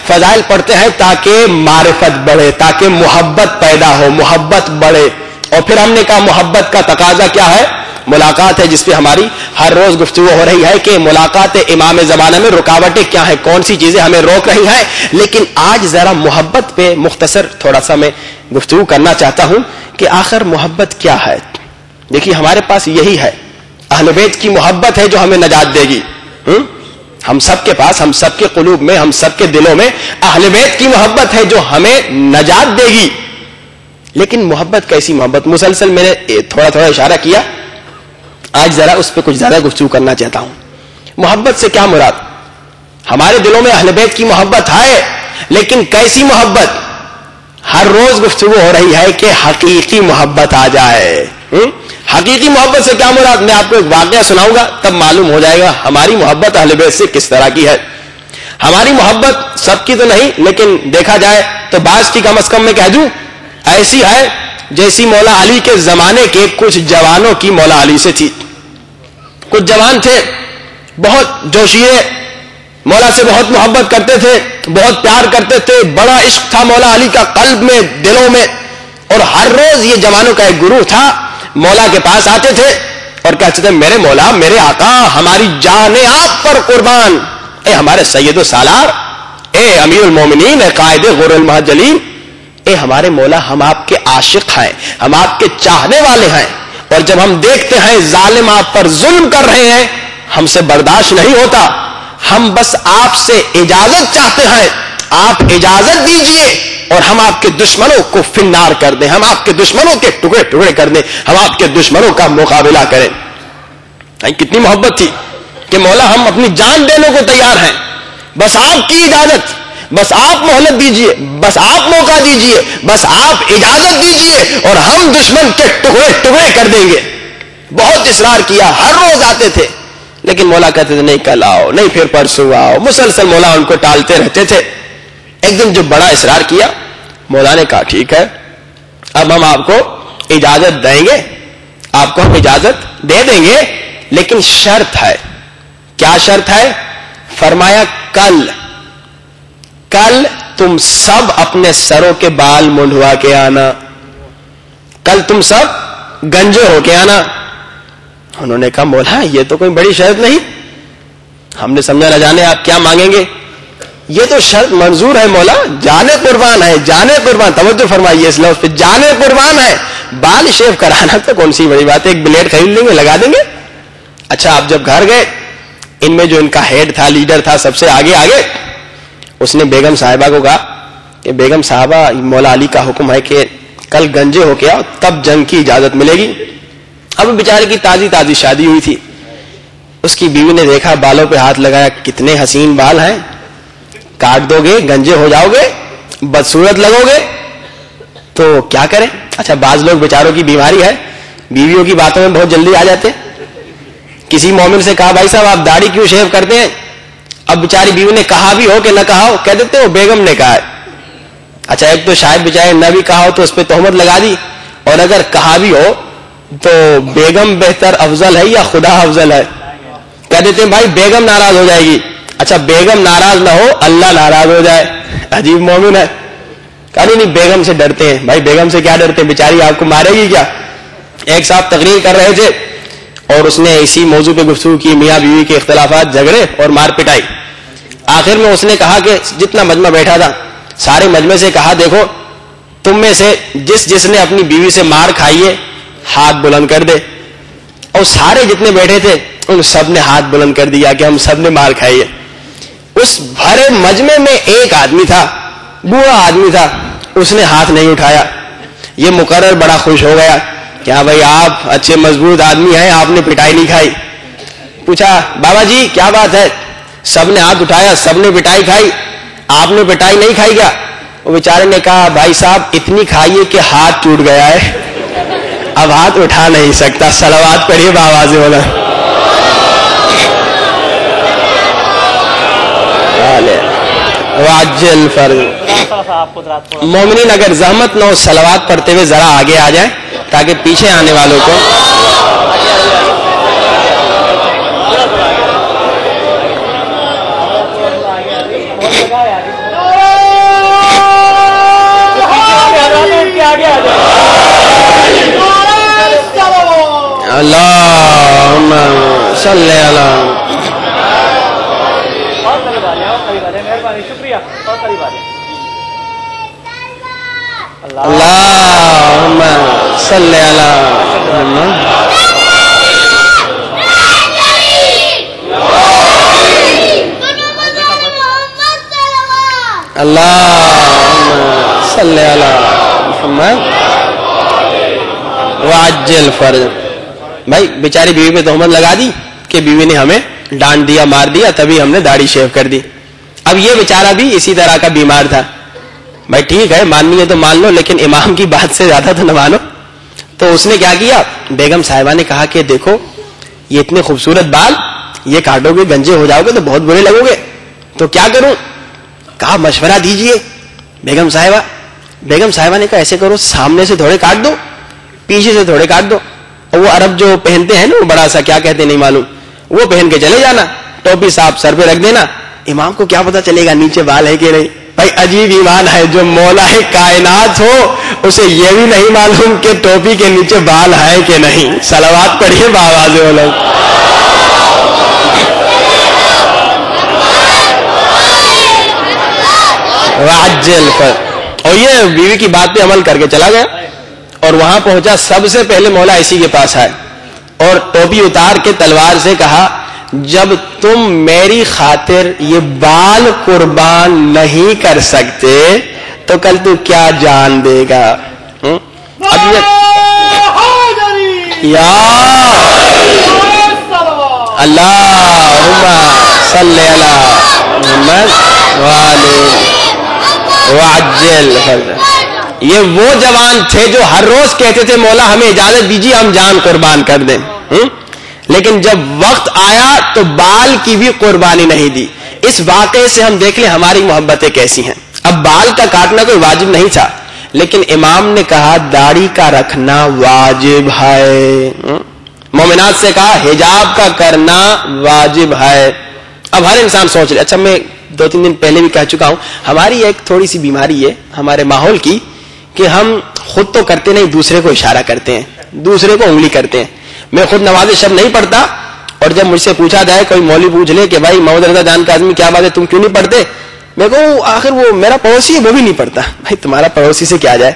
فضائل پڑھتے ہیں تاکہ معرفت بڑھے, تاکہ محبت پیدا ہو, محبت بڑھے. اور پھر ہم نے کہا محبت کا تقاضا کیا ہے؟ ملاقات ہے, جس پہ ہماری ہر روز گفتگو ہو رہی ہے کہ ملاقات امام زمانہ میں رکاوٹیں کیا ہیں, کون سی چیزیں ہمیں روک رہی ہیں. لیکن آج ذرا محبت پہ مختصر تھوڑا سا میں گفتگو کرنا چاہتا ہوں کہ آخر محبت کیا ہے. دیکھیے ہمارے پاس یہی ہے, اہل بیت کی محبت ہے جو ہمیں نجات دے گی. ہم سب کے پاس, ہم سب کے قلوب میں, ہم سب کے دلوں میں اہل بیت کی محبت ہے جو ہمیں نجات دے گی. لیکن محبت کیسی محبت؟ مسلسل میں نے تھوڑا اشارہ کیا, آج ذرا اس پہ کچھ زیادہ گفتگو کرنا چاہتا ہوں. محبت سے کیا مراد؟ ہمارے دلوں میں اہل بیت کی محبت ہے, لیکن کیسی محبت؟ ہر روز گفتگو ہو رہی ہے کہ حقیقی محبت آ جائے. حقیقی محبت سے کیا مراد؟ میں آپ کو ایک واقعہ سناؤں گا, تب معلوم ہو جائے گا ہماری محبت اہل بیت سے کس طرح کی ہے. ہماری محبت سب کی تو نہیں, لیکن دیکھا جائے تو بعض کی کم از کم میں کہہ دوں ایسی ہے جیسی مولا علی کے زمانے کے کچھ جوانوں کی مولا علی سے تھی. کچھ جوان تھے بہت جوشیے، مولا سے بہت محبت کرتے تھے، بہت پیار کرتے تھے، بڑا عشق تھا مولا علی کا قلب میں، دلوں میں، اور ہر روز یہ جوانوں کا ایک گروہ تھا، مولا کے پاس آتے تھے اور کہتے تھے میرے مولا، میرے آقا، ہماری جانیں آپ پر قربان، اے ہمارے سید و سالار، اے امیر المومنین، اے قائد غر المحجلین، اے ہمارے مولا، ہم آپ کے عاشق ہیں، ہم آپ کے چاہنے والے ہیں، اور جب ہم دیکھتے ہیں ظالم آپ پر ظلم کر رہے ہیں، ہم سے برداشت نہیں ہوتا، ہم بس آپ سے اجازت چاہتے ہیں، آپ اجازت دیجئے اور ہم آپ کے دشمنوں کو فنار کر دیں، ہم آپ کے دشمنوں کے ٹکڑے ٹکڑے کر دیں، ہم آپ کے دشمنوں کا مقابلہ کریں۔ کتنی محبت تھی کہ مولا ہم اپنی جان دینے کو تیار ہیں، بس آپ کی اجازت، بس آپ مہلت دیجئے، بس آپ موقع دیجئے، بس آپ اجازت دیجئے اور ہم دشمن کے ٹکڑے ٹکڑے کر دیں گے۔ بہت اصرار کیا، ہر روز آتے تھے، لیکن مولا کہتے تھے نہیں کل آؤ، نہیں پھر پرسوں آؤ، مسلسل مولا ان کو ٹالتے رہتے تھے۔ ایک دن جو بڑا اصرار کیا، مولا نے کہا ٹھیک ہے، اب ہم آپ کو اجازت دیں گے، آپ کو ہم اجازت دے دیں گے، لیکن شرط ہے۔ کیا شرط ہے؟ فرمایا کل تم سب اپنے سروں کے بال منڈوا کے آنا، کل تم سب گنجے ہو کے آنا۔ انہوں نے کہا مولا یہ تو کوئی بڑی شرط نہیں، ہم نے سمجھا نہ جانے آپ کیا مانگیں گے، یہ تو شرط منظور ہے مولا، جانے قربان ہے، جانے قربان، توجہ فرمائیے اس لفظ پہ، جانے قربان ہے، بال شیو کرانا تو کون سی بڑی بات ہے، ایک بلیڈ خرید لیں گے، لگا دیں گے۔ اچھا آپ جب گھر گئے، ان میں جو ان کا ہیڈ تھا، لیڈر تھا، سب سے آگے اس نے بیگم صاحبہ کو کہا کہ بیگم صاحبہ مولا علی کا حکم ہے کہ کل گنجے ہو کے آؤ، تب جنگ کی اجازت ملے گی۔ اب بیچارے کی تازی شادی ہوئی تھی، اس کی بیوی نے دیکھا، بالوں پہ ہاتھ لگایا، کتنے حسین بال ہیں، کاٹ دو گے، گنجے ہو جاؤ گے، بدصورت لگو گے، تو کیا کریں؟ اچھا بعض لوگ بیچاروں کی بیماری ہے، بیویوں کی باتوں میں بہت جلدی آ جاتے ہیں۔ کسی مومن سے کہا بھائی صاحب آپ داڑھی کیوں شیو کرتے ہیں؟ اب بیچاری بیوی نے کہا بھی ہو کہ نہ کہا ہو، کہہ دیتے ہو بیگم نے کہا ہے۔ اچھا ایک تو شاید بیچارے نہ بھی کہا ہو تو اس پہ تہمت لگا دی، اور اگر کہا بھی ہو تو بیگم بہتر افضل ہے یا خدا افضل ہے؟ کہہ دیتے ہیں بھائی بیگم ناراض ہو جائے گی۔ اچھا بیگم ناراض نہ ہو، اللہ ناراض ہو جائے، عجیب مومن ہے۔ کہا نہیں بیگم سے ڈرتے ہیں۔ بھائی بیگم سے کیا ڈرتے ہیں، بیچاری آپ کو مارے گی کیا؟ ایک صاحب تقریر کر رہے تھے اور اس نے اسی موضوع پہ گفتگو کی، میاں بیوی کے اختلافات، جھگڑے اور مار پٹائی۔ آخر میں اس نے کہا کہ جتنا مجمع بیٹھا تھا سارے مجمع سے کہا دیکھو تم میں سے جس نے اپنی بیوی سے مار کھائی ہے ہاتھ بلند کر دے، اور سارے جتنے بیٹھے تھے ان سب نے ہاتھ بلند کر دیا کہ ہم سب نے مار کھائی ہے۔ اس بھرے مجمع میں ایک آدمی تھا، بوڑھا آدمی تھا، اس نے ہاتھ نہیں اٹھایا۔ یہ مقرر بڑا خوش ہو گیا کہ ہاں بھائی آپ اچھے مضبوط آدمی ہیں، آپ نے پٹائی نہیں کھائی۔ پوچھا بابا جی کیا بات ہے، سب نے ہاتھ اٹھایا، سب نے پٹائی کھائی، آپ نے پٹائی نہیں کھائی کیا؟ وہ بیچارے نے کہا بھائی صاحب اتنی کھائیے کہ ہاتھ ٹوٹ گیا ہے، اب ہاتھ اٹھا نہیں سکتا۔ صلوات پڑھیے بآواز بولا۔ واجل فرض مومنین اگر زحمت نہ ہو صلوات پڑھتے ہوئے ذرا آگے آ جائیں تاکہ پیچھے آنے والوں کو اللہم صلی اللہ اللہم صلی اللہ اللہم صلی اللہ محمد وعجل فرج۔ بھائی بیچاری بیوی پہ تہمت لگا دی کہ بیوی نے ہمیں ڈانٹ دیا، مار دیا، تبھی ہم نے داڑھی شیو کر دی۔ اب یہ بیچارہ بھی اسی طرح کا بیمار تھا۔ بھائی ٹھیک ہے ماننی ہے تو مان لو، لیکن امام کی بات سے زیادہ تو نہ مانو۔ تو اس نے کیا کیا، بیگم صاحبہ نے کہا کہ دیکھو یہ اتنے خوبصورت بال، یہ کاٹو گے گنجے ہو جاؤ گے تو بہت برے لگو گے، تو کیا کروں؟ کہا مشورہ دیجئے بیگم صاحبہ نے کہا ایسے کرو سامنے سے تھوڑے کاٹ دو، پیچھے سے تھوڑے کاٹ دو، اور وہ عرب جو پہنتے ہیں نا وہ بڑا سا کیا کہتے ہیں نہیں معلوم، وہ پہن کے چلے جانا, ٹوپی صاحب سر پہ رکھ دینا. امام کو کیا پتا چلے گا نیچے بال ہے کہ نہیں؟ بھائی عجیب ایمان ہے, جو مولا کائنات ہو اسے یہ بھی نہیں معلوم کہ ٹوپی کے نیچے بال ہے کہ نہیں. صلوات پڑھیے باواز وہ لوگ. اور یہ بیوی کی بات پہ عمل کر کے چلا گیا اور وہاں پہنچا. سب سے پہلے مولا اسی کے پاس آئے اور ٹوپی اتار کے تلوار سے کہا, جب تم میری خاطر یہ بال قربان نہیں کر سکتے تو کل تو کیا جان دے گا؟ اب یا اللہم صلی علی محمد وعجل فرجہ. یہ وہ جوان تھے جو ہر روز کہتے تھے مولا ہمیں اجازت دیجیے ہم جان قربان کر دیں, لیکن جب وقت آیا تو بال کی بھی قربانی نہیں دی. اس واقعے سے ہم دیکھ لیں ہماری محبتیں کیسی ہیں. اب بال کا کاٹنا کوئی واجب نہیں تھا, لیکن امام نے کہا داڑھی کا رکھنا واجب ہے. مومنات سے کہا حجاب کا کرنا واجب ہے. اب ہر انسان سوچ لے, اچھا میں 2-3 دن پہلے بھی کہہ چکا ہوں, ہماری ایک تھوڑی سی بیماری ہے ہمارے ماحول کی کہ ہم خود تو کرتے نہیں, دوسرے کو اشارہ کرتے ہیں, دوسرے کو انگلی کرتے ہیں. میں خود نماز شب نہیں پڑھتا, اور جب مجھ سے پوچھا جائے, کوئی مولوی پوچھ لے کہ بھائی محمد رضا جان کا آدمی کیا بات ہے تم کیوں نہیں پڑھتے, میں کہوں آخر وہ میرا پڑوسی ہے وہ بھی نہیں پڑھتا. بھائی تمہارا پڑوسی سے کیا جائے,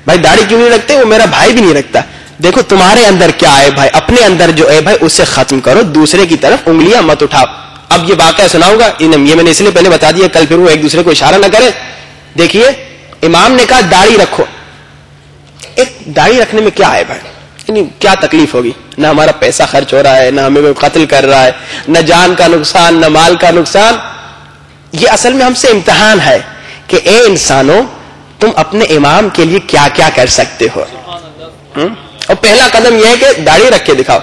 بھائی داڑھی کیوں نہیں رکھتے, وہ میرا بھائی بھی نہیں رکھتا. دیکھو تمہارے اندر کیا ہے بھائی, اپنے اندر جو ہے بھائی اسے ختم کرو, دوسرے کی طرف انگلیاں مت اٹھاؤ. اب یہ واقعہ سناؤں گا, یہ میں نے اس لیے پہلے بتا دیا کل پھر وہ ایک دوسرے کو اشارہ نہ کرے. دیکھیے امام نے کہا داڑھی رکھو. ایک داڑھی رکھنے میں کیا ہے بھائی, یعنی کیا تکلیف ہوگی؟ نہ ہمارا پیسہ خرچ ہو رہا ہے, نہ ہمیں کوئی قتل کر رہا ہے, نہ جان کا نقصان, نہ مال کا نقصان. یہ اصل میں ہم سے امتحان ہے کہ اے انسانوں تم اپنے امام کے لیے کیا کیا کر سکتے ہو. اور پہلا قدم یہ ہے کہ داڑھی رکھ کے دکھاؤ.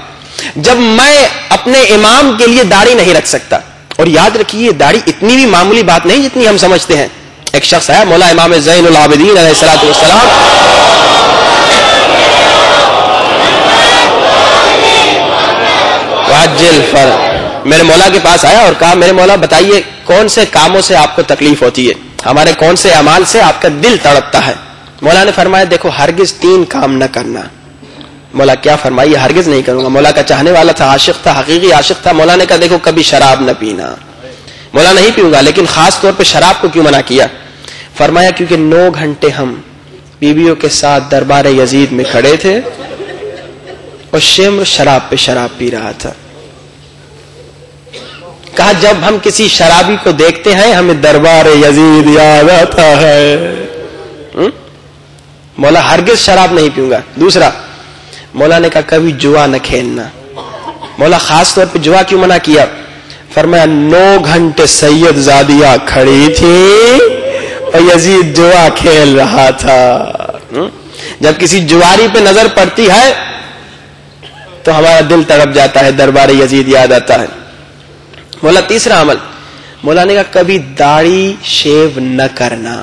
جب میں اپنے امام کے لیے داڑھی نہیں رکھ سکتا, اور یاد رکھیے داڑھی اتنی بھی معمولی بات نہیں جتنی ہم سمجھتے ہیں. ایک شخص ہے مولا امام زین العابدین علیہ الصلوۃ والسلام, میرے مولا کے پاس آیا اور کہا میرے مولا بتائیے کون سے کاموں سے آپ کو تکلیف ہوتی ہے, ہمارے کون سے اعمال سے آپ کا دل تڑپتا ہے. مولا نے فرمایا دیکھو ہرگز 3 کام نہ کرنا. مولا کیا فرمائیے؟ ہرگز نہیں کروں گا. مولا کا چاہنے والا تھا, عاشق تھا, حقیقی عاشق تھا. مولا نے کہا دیکھو کبھی شراب نہ پینا. مولا نہیں پیوں گا, لیکن خاص طور پہ شراب کو کیوں منع کیا؟ فرمایا کیونکہ 9 گھنٹے ہم بیویوں کے ساتھ دربار یزید میں کھڑے تھے اور شمر شراب پہ شراب پی رہا تھا. کہا جب ہم کسی شرابی کو دیکھتے ہیں ہمیں دربار یزید یاد آتا ہے. مولا ہرگز شراب نہیں پیوں گا. دوسرا مولا نے کہا کبھی جوا نہ کھیلنا. مولا خاص طور پہ جوا کیوں منع کیا؟ فرمایا 9 گھنٹے سید زادیہ کھڑی تھی اور یزید جوا کھیل رہا تھا. جب کسی جواری پہ نظر پڑتی ہے تو ہمارا دل تڑپ جاتا ہے, دربار یزید یاد آتا ہے. مولا تیسرا عمل, مولا نے کہا کبھی داڑھی شیو نہ کرنا.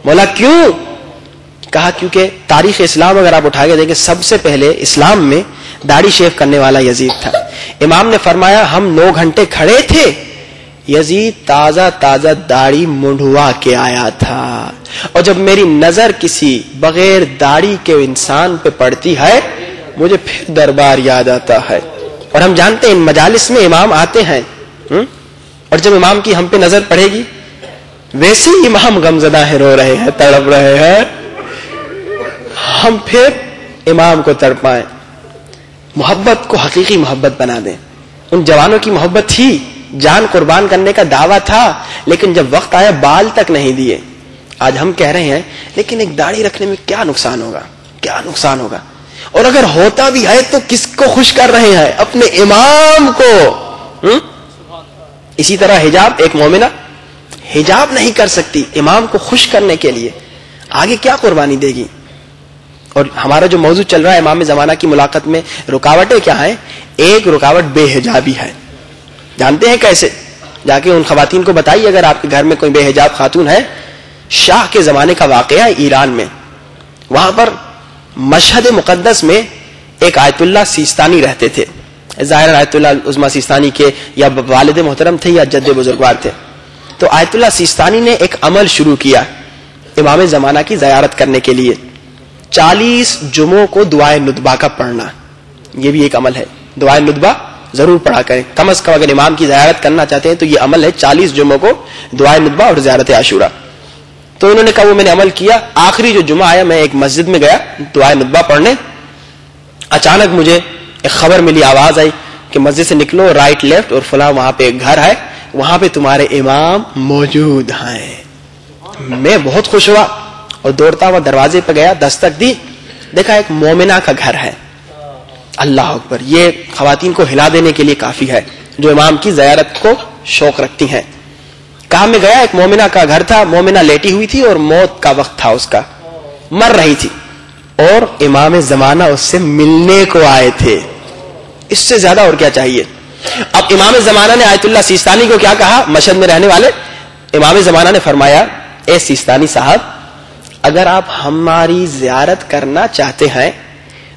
مولا کیوں؟ کہا کیونکہ تاریخ اسلام اگر آپ اٹھا کے دیکھیں سب سے پہلے اسلام میں داڑھی شیو کرنے والا یزید تھا. امام نے فرمایا ہم 9 گھنٹے کھڑے تھے, یزید تازہ تازہ داڑھی منڈوا کے آیا تھا, اور جب میری نظر کسی بغیر داڑھی کے انسان پہ پڑتی ہے مجھے پھر دربار یاد آتا ہے. اور ہم جانتے ہیں ان مجالس میں امام آتے ہیں, اور جب امام کی ہم پہ نظر پڑے گی ویسے ہی امام غمزدہ ہے, رو رہے ہیں, تڑپ رہے ہیں, ہم پھر امام کو تڑپائیں, محبت کو حقیقی محبت بنا دیں. ان جوانوں کی محبت تھی, جان قربان کرنے کا دعویٰ تھا, لیکن جب وقت آیا بال تک نہیں دیے. آج ہم کہہ رہے ہیں لیکن ایک داڑھی رکھنے میں کیا نقصان ہوگا, کیا نقصان ہوگا, اور اگر ہوتا بھی ہے تو کس کو خوش کر رہے ہیں؟ اپنے امام کو. اسی طرح حجاب, ایک مومنہ حجاب نہیں کر سکتی امام کو خوش کرنے کے لیے, آگے کیا قربانی دے گی؟ اور ہمارا جو موضوع چل رہا ہے امام زمانہ کی ملاقات میں, رکاوٹیں کیا ہیں؟ ایک رکاوٹ بے حجابی ہے. جانتے ہیں کیسے؟ جا کے ان خواتین کو بتائیے اگر آپ کے گھر میں کوئی بے حجاب خاتون ہے. شاہ کے زمانے کا واقعہ ہے ایران میں, وہاں پر مشہد مقدس میں ایک آیت اللہ سیستانی رہتے تھے. ظاہر آیت اللہ عظمی سیستانی کے یا والد محترم تھے یا جد بزرگوار تھے. تو آیت اللہ سیستانی نے ایک عمل شروع کیا امام زمانہ کی زیارت کرنے کے لیے. 40 جمعوں کو دعائے ندبہ کا پڑھنا, یہ بھی ایک عمل ہے. دعائے ندبہ ضرور پڑھا کریں, کم از کم اگر امام کی زیارت کرنا چاہتے ہیں تو یہ عمل ہے 40 جمعوں کو دعائے ندبہ اور زیارت عاشورہ. تو انہوں نے کہا وہ میں نے عمل کیا. آخری جو جمعہ آیا میں ایک مسجد میں گیا دعائے ندبہ پڑھنے. اچانک مجھے ایک خبر ملی, آواز آئی کہ مسجد سے نکلو رائٹ لیفٹ اور فلاں وہاں پہ ایک گھر ہے, وہاں پہ تمہارے امام موجود ہیں. میں بہت خوش ہوا اور دوڑتا ہوا دروازے پہ گیا, دستک دی, دیکھا ایک مومنہ کا گھر ہے. اللہ اکبر, یہ خواتین کو ہلا دینے کے لیے کافی ہے جو امام کی زیارت کو شوق رکھتی ہیں. کہاں میں گیا, ایک مومنہ کا گھر تھا. مومنہ لیٹی ہوئی تھی اور موت کا وقت تھا, اس کا مر رہی تھی اور امام زمانہ اس سے ملنے کو آئے تھے. اس سے زیادہ اور کیا چاہیے. اب امام زمانہ نے آیت اللہ سیستانی کو کیا کہا, مشہد میں رہنے والے امام زمانہ نے فرمایا, اے سیستانی صاحب, اگر آپ ہماری زیارت کرنا چاہتے ہیں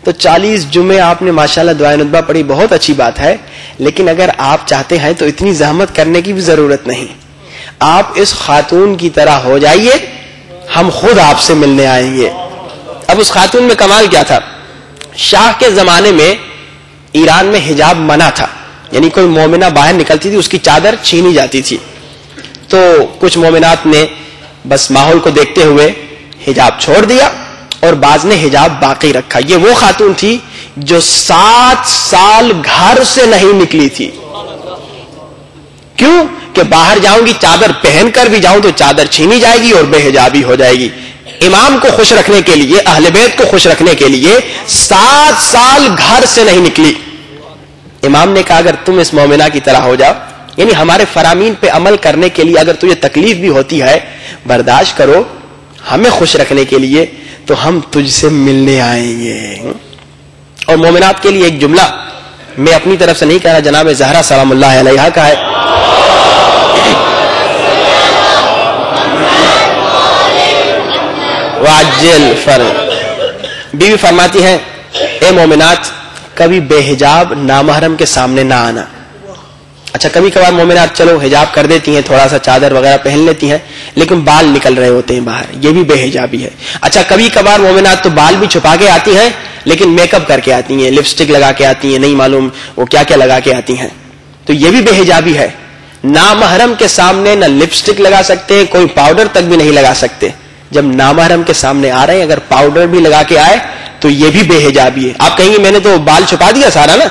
تو 40 جمعے آپ نے ماشاءاللہ دعائے ندبہ پڑھی, بہت اچھی بات ہے, لیکن اگر آپ چاہتے ہیں تو اتنی زحمت کرنے کی بھی ضرورت نہیں. آپ اس خاتون کی طرح ہو جائیے, ہم خود آپ سے ملنے آئیں گے. اب اس خاتون میں کمال کیا تھا, شاہ کے زمانے میں ایران میں حجاب منع تھا, یعنی کوئی مومنہ باہر نکلتی تھی اس کی چادر چھینی جاتی تھی. تو کچھ مومنات نے بس ماحول کو دیکھتے ہوئے حجاب چھوڑ دیا اور بعض نے حجاب باقی رکھا. یہ وہ خاتون تھی جو 7 سال گھر سے نہیں نکلی تھی. کیوں کہ باہر جاؤں گی چادر پہن کر بھی جاؤں تو چادر چھینی جائے گی اور بے حجابی ہو جائے گی. امام کو خوش رکھنے کے لیے, اہل بیت کو خوش رکھنے کے لیے 7 سال گھر سے نہیں نکلی. امام نے کہا اگر تم اس مومنہ کی طرح ہو جاؤ, یعنی ہمارے فرامین پہ عمل کرنے کے لیے اگر تجھے تکلیف بھی ہوتی ہے برداشت کرو, ہمیں خوش رکھنے کے لیے تو ہم تجھ سے ملنے آئیں گے. اور مومنات کے لیے ایک جملہ میں اپنی طرف سے نہیں کہہ رہا, جناب زہرا سلام اللہ علیہا کا ہے. وعجل بیوی فرماتی ہیں, اے مومنات, کبھی بے حجاب نامحرم کے سامنے نہ آنا. اچھا کبھی کبھار مومنات چلو حجاب کر دیتی ہیں, تھوڑا سا چادر وغیرہ پہن لیتی ہیں, لیکن بال نکل رہے ہوتے ہیں باہر, یہ بھی بے حجابی ہے. اچھا کبھی کبھار مومنات تو بال بھی چھپا کے آتی ہیں لیکن میک اپ کر کے آتی ہیں, لپسٹک لگا کے آتی ہیں, نہیں معلوم وہ کیا کیا لگا کے آتی ہیں, تو یہ بھی بے حجابی ہے. نامحرم کے سامنے نہ لپسٹک لگا سکتے, کوئی پاؤڈر تک بھی نہیں لگا سکتے. جب نامحرم کے سامنے آ رہے ہیں اگر پاؤڈر بھی لگا کے آئے تو یہ بھی بے حجابی ہے. آپ کہیں گے میں نے تو بال چھپا دیا سارا نا,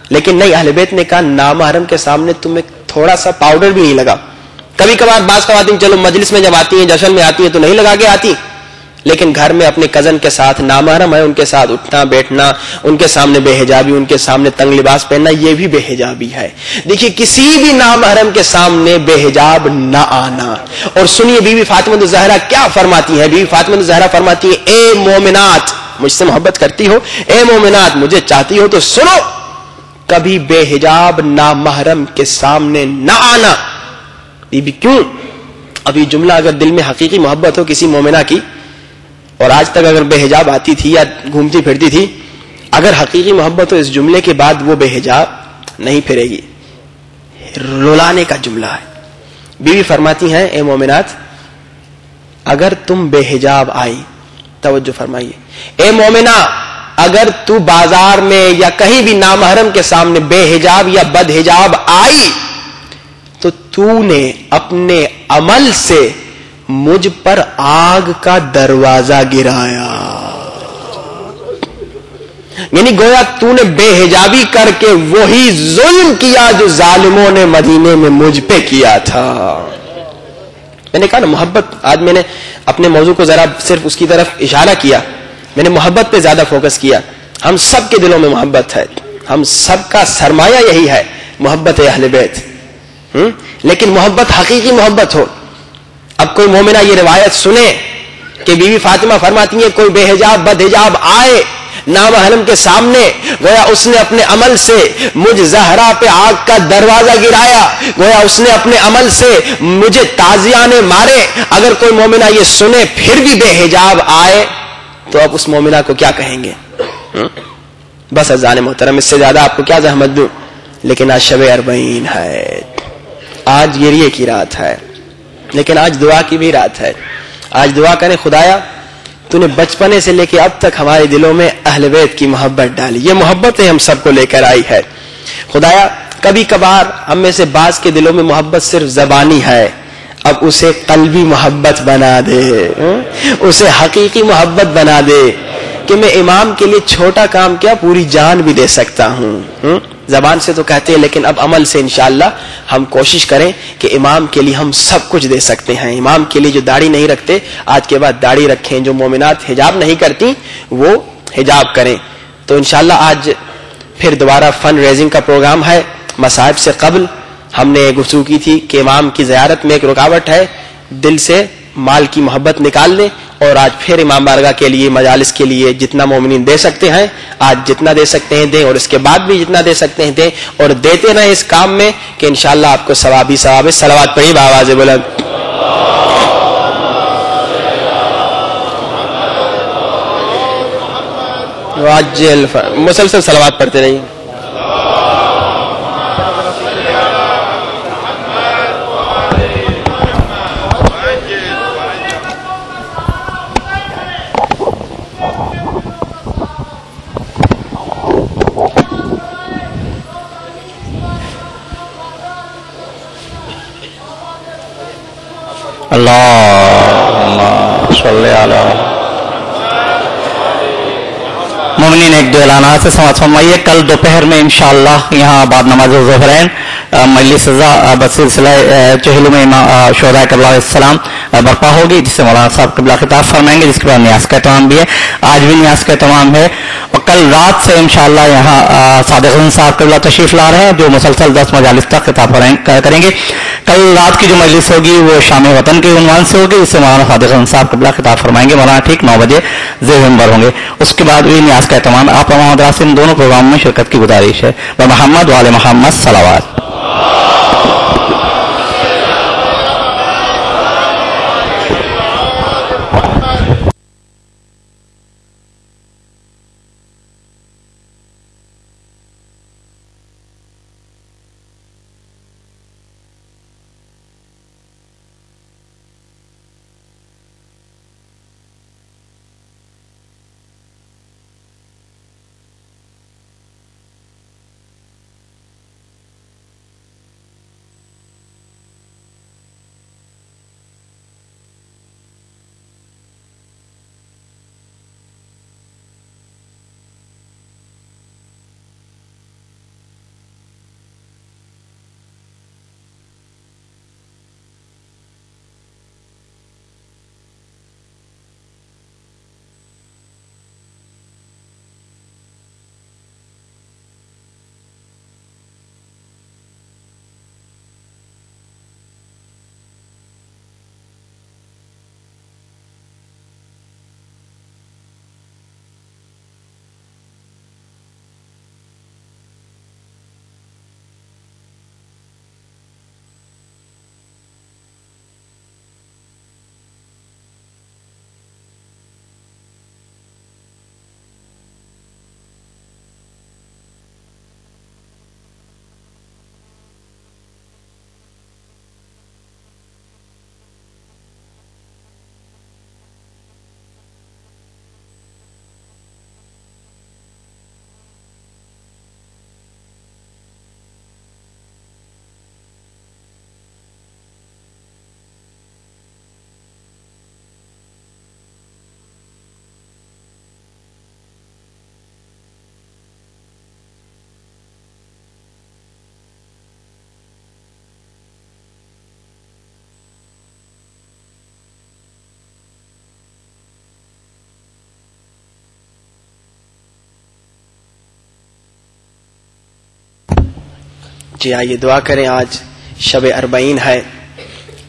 لیکن نہیں, اہل بیت نے کہا نامحرم کے سامنے تمہیں تھوڑا سا پاؤڈر بھی نہیں لگا. کبھی کبھار بعض خواتین چلو مجلس میں جب آتی ہیں, جشن میں آتی ہیں تو نہیں لگا کے آتی, لیکن گھر میں اپنے کزن کے ساتھ نامحرم ہے ان کے ساتھ اٹھنا بیٹھنا, ان کے سامنے بے حجابی, ان کے سامنے تنگ لباس پہننا, یہ بھی بے حجابی ہے. دیکھیے کسی بھی نامحرم کے سامنے بے حجاب نہ آنا. اور سنیے بی بی فاطمہ الزہرا کیا فرماتی ہیں. بی بی فاطمہ الزہرا فرماتی ہیں, اے مومنات, مجھ سے محبت کرتی ہو, اے مومنات مجھے چاہتی ہو تو سنو, کبھی بے حجاب نامحرم کے سامنے نہ آنا. بی بی کیوں؟ اب یہ جملہ اگر دل میں حقیقی محبت ہو کسی مومنہ کی, اور آج تک اگر بے حجاب آتی تھی یا گھومتی پھرتی تھی, اگر حقیقی محبت ہو اس جملے کے بعد وہ بے حجاب نہیں پھرے گی. رلانے کا جملہ ہے. بیوی فرماتی ہیں, اے مومنات اگر تم بے حجاب آئی, توجہ فرمائیے, اے مومنہ اگر تو بازار میں یا کہیں بھی نامحرم کے سامنے بے حجاب یا بد حجاب آئی تو تو نے اپنے عمل سے مجھ پر آگ کا دروازہ گرایا. یعنی گویا تو نے بے حجابی کر کے وہی ظلم کیا جو ظالموں نے مدینے میں مجھ پہ کیا تھا. میں نے کہا نا محبت, آج میں نے اپنے موضوع کو ذرا صرف اس کی طرف اشارہ کیا, میں نے محبت پہ زیادہ فوکس کیا. ہم سب کے دلوں میں محبت ہے, ہم سب کا سرمایہ یہی ہے, محبت اہل بیت, لیکن محبت حقیقی محبت ہو. اب کوئی مومنہ یہ روایت سنے کہ بی بی فاطمہ فرماتی ہیں کوئی بے حجاب بد حجاب آئے نامحرم کے سامنے, گویا اس نے اپنے عمل سے مجھ زہرا پہ آگ کا دروازہ گرایا, گویا اس نے اپنے عمل سے مجھے تازیانے مارے. اگر کوئی مومنہ یہ سنے پھر بھی بے حجاب آئے تو اب اس مومنہ کو کیا کہیں گے؟ بس اذان محترم، اس سے زیادہ آپ کو کیا زحمت دوں. لیکن آج شب اربعین ہے، آج گریے کی رات ہے، لیکن آج دعا کی بھی رات ہے. آج دعا کریں خدایا تو نے بچپنے سے لے کے اب تک ہمارے دلوں میں اہل بیت کی محبت ڈالی. یہ محبت ہم سب کو لے کر آئی ہے. خدایا کبھی کبھار ہم میں سے بعض کے دلوں میں محبت صرف زبانی ہے، اب اسے قلبی محبت بنا دے، اسے حقیقی محبت بنا دے کہ میں امام کے لیے چھوٹا کام کیا پوری جان بھی دے سکتا ہوں. زبان سے تو کہتے ہیں لیکن اب عمل سے انشاءاللہ ہم کوشش کریں کہ امام کے لیے ہم سب کچھ دے سکتے ہیں. امام کے لیے جو داڑھی نہیں رکھتے آج کے بعد داڑھی رکھیں، جو مومنات حجاب نہیں کرتی وہ حجاب کریں. تو انشاءاللہ آج پھر دوبارہ فنڈ ریزنگ کا پروگرام ہے. مصائب سے قبل ہم نے گفتگو کی تھی کہ امام کی زیارت میں ایک رکاوٹ ہے، دل سے مال کی محبت نکال لیں، اور آج پھر امام بارگاہ کے لیے مجالس کے لیے جتنا مومنین دے سکتے ہیں آج جتنا دے سکتے ہیں دیں، اور اس کے بعد بھی جتنا دے سکتے ہیں دیں، اور دیتے رہیں اس کام میں کہ انشاءاللہ آپ کو ثواب ہی ثواب ہے. صلوات پڑھی بآواز بلند. مسلسل صلوات پڑھتے رہیے. اللہم صلی علی مومنین. ایک دو اعلانات سے سماعت فرمائیے. کل دوپہر میں انشاءاللہ یہاں بعد نماز ظہرین مجلس بسلسلہ چہلم شہداء کربلا علیہ السلام برپا ہوگی، جس سے مولانا صاحب قبلہ خطاب فرمائیں گے، جس کے بعد نیاز کا اہتمام بھی ہے. آج بھی نیاز کا اہتمام ہے، اور کل رات سے انشاءاللہ یہاں صادق حسن صاحب قبلہ تشریف لا رہے ہیں جو مسلسل 10 مجالس تک خطاب کریں گے. کل رات کی جو مجلس ہوگی وہ شام وطن کے عنوان سے ہوگی، جس سے مولانا صادق حسن صاحب قبلہ خطاب فرمائیں گے. مولانا ٹھیک 9 بجے زیر منبر ہوں گے. اس کے بعد بھی نیاز کا اہتمام. آپ تمام حضرات سے ان دونوں پروگرام میں شرکت کی گزارش ہے. محمد وآل محمد صلوات. جی آئیے دعا کریں. آج شب اربعین ہے.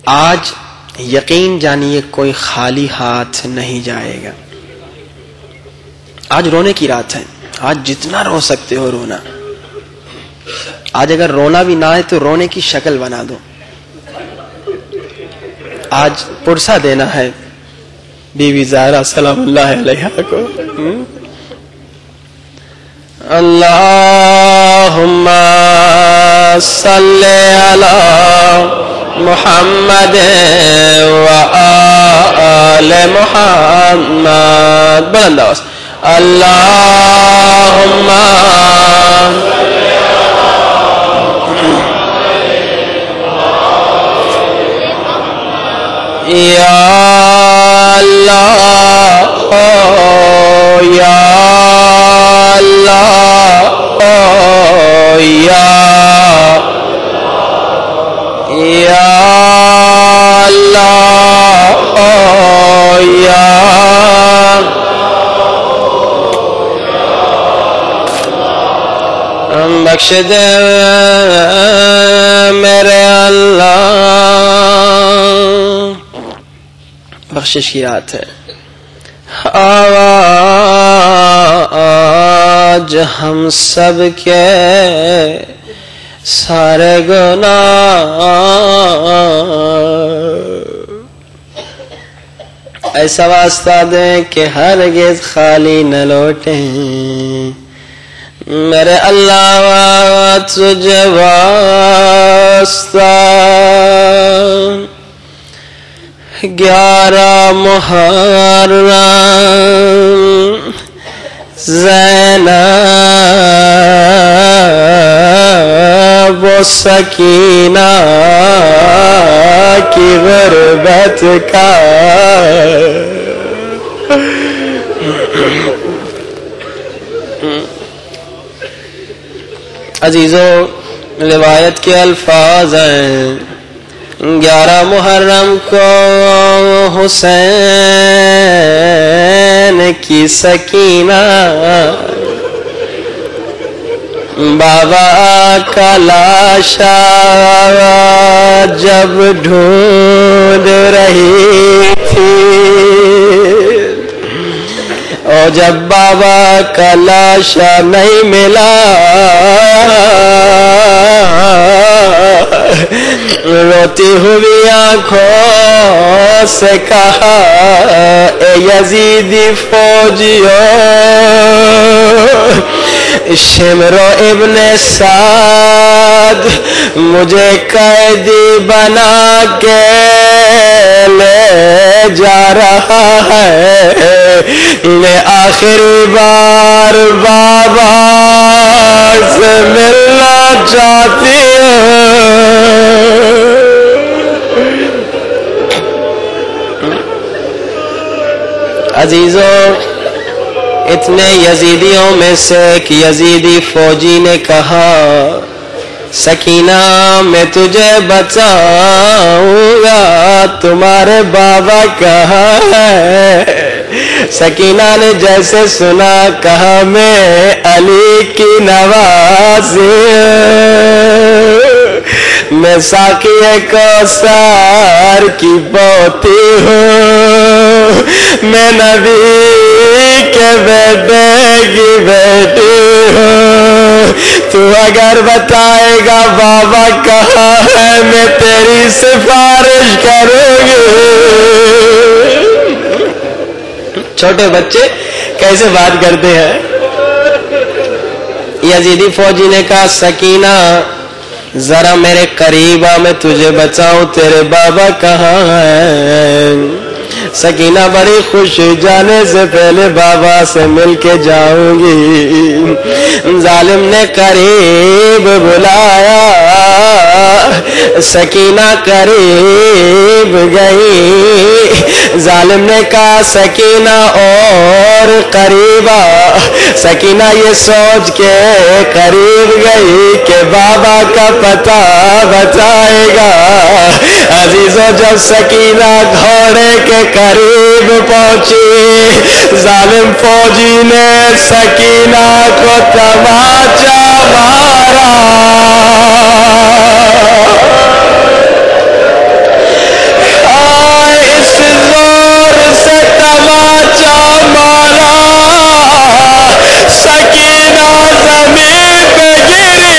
آج یقین جانیے کوئی خالی ہاتھ نہیں جائے گا. آج رونے کی رات ہے. آج جتنا رو سکتے ہو رونا. آج اگر رونا بھی نہ آئے تو رونے کی شکل بنا دو. آج پرسہ دینا ہے بیوی زہرا سلام اللہ علیہا کو. اللهم صل على محمد وآل محمد. بلند آواز. اللهم یا اللہ یا اللہ یا اللہ یا بخش دے میرے اللہ. بخشش کی رات ہے. آج ہم سب کے سارے گناہ ایسا واسطہ دیں کہ ہرگز خالی نہ لوٹیں. میرے اللہ تجھے واسطہ 11 محرم زینب و سکینہ کی غربت کا عزیزو روایت کے الفاظ ہیں 11 محرم کو حسین کی سکینہ بابا کا لاشا جب ڈھونڈ رہی تھی اور جب بابا کا لاشا نہیں ملا روتی ہوئی آنکھوں سے کہا اے یزیدی فوجیو شمر ابن سعد مجھے قیدی بنا کے لے جا رہا ہے. انہیں آخری بار بابا سے ملنا چاہتی عزیزوں. اتنے یزیدیوں میں سے ایک یزیدی فوجی نے کہا سکینہ میں تجھے بچاؤں گا تمہارے بابا کہاں ہے. سکینہ نے جیسے سنا کہا میں علی کی نوازی میں ساقی کوثر کی پوتی ہوں میں نبی کے بیٹے کی بیٹی ہوں. تو اگر بتائے گا بابا کہاں ہے میں تیری سفارش کروں گی. چھوٹے بچے کیسے بات کرتے ہیں. یزیدی فوجی نے کہا سکینہ ذرا میرے قریب آ میں تجھے بچاؤں تیرے بابا کہاں ہیں. سکینہ بڑی خوش جانے سے پہلے بابا سے مل کے جاؤں گی. ظالم نے قریب بلایا سکینہ قریب گئی. ظالم نے کہا سکینہ اور قریبا. سکینہ یہ سوچ کے قریب گئی کہ بابا کا پتہ بتائے گا. عزیزوں جب سکینہ گھوڑے کے قریب پہنچی ظالم فوجی نے سکینہ کو تماچا مارا. اس زور سے تماچا مارا سکینہ زمین پہ گری.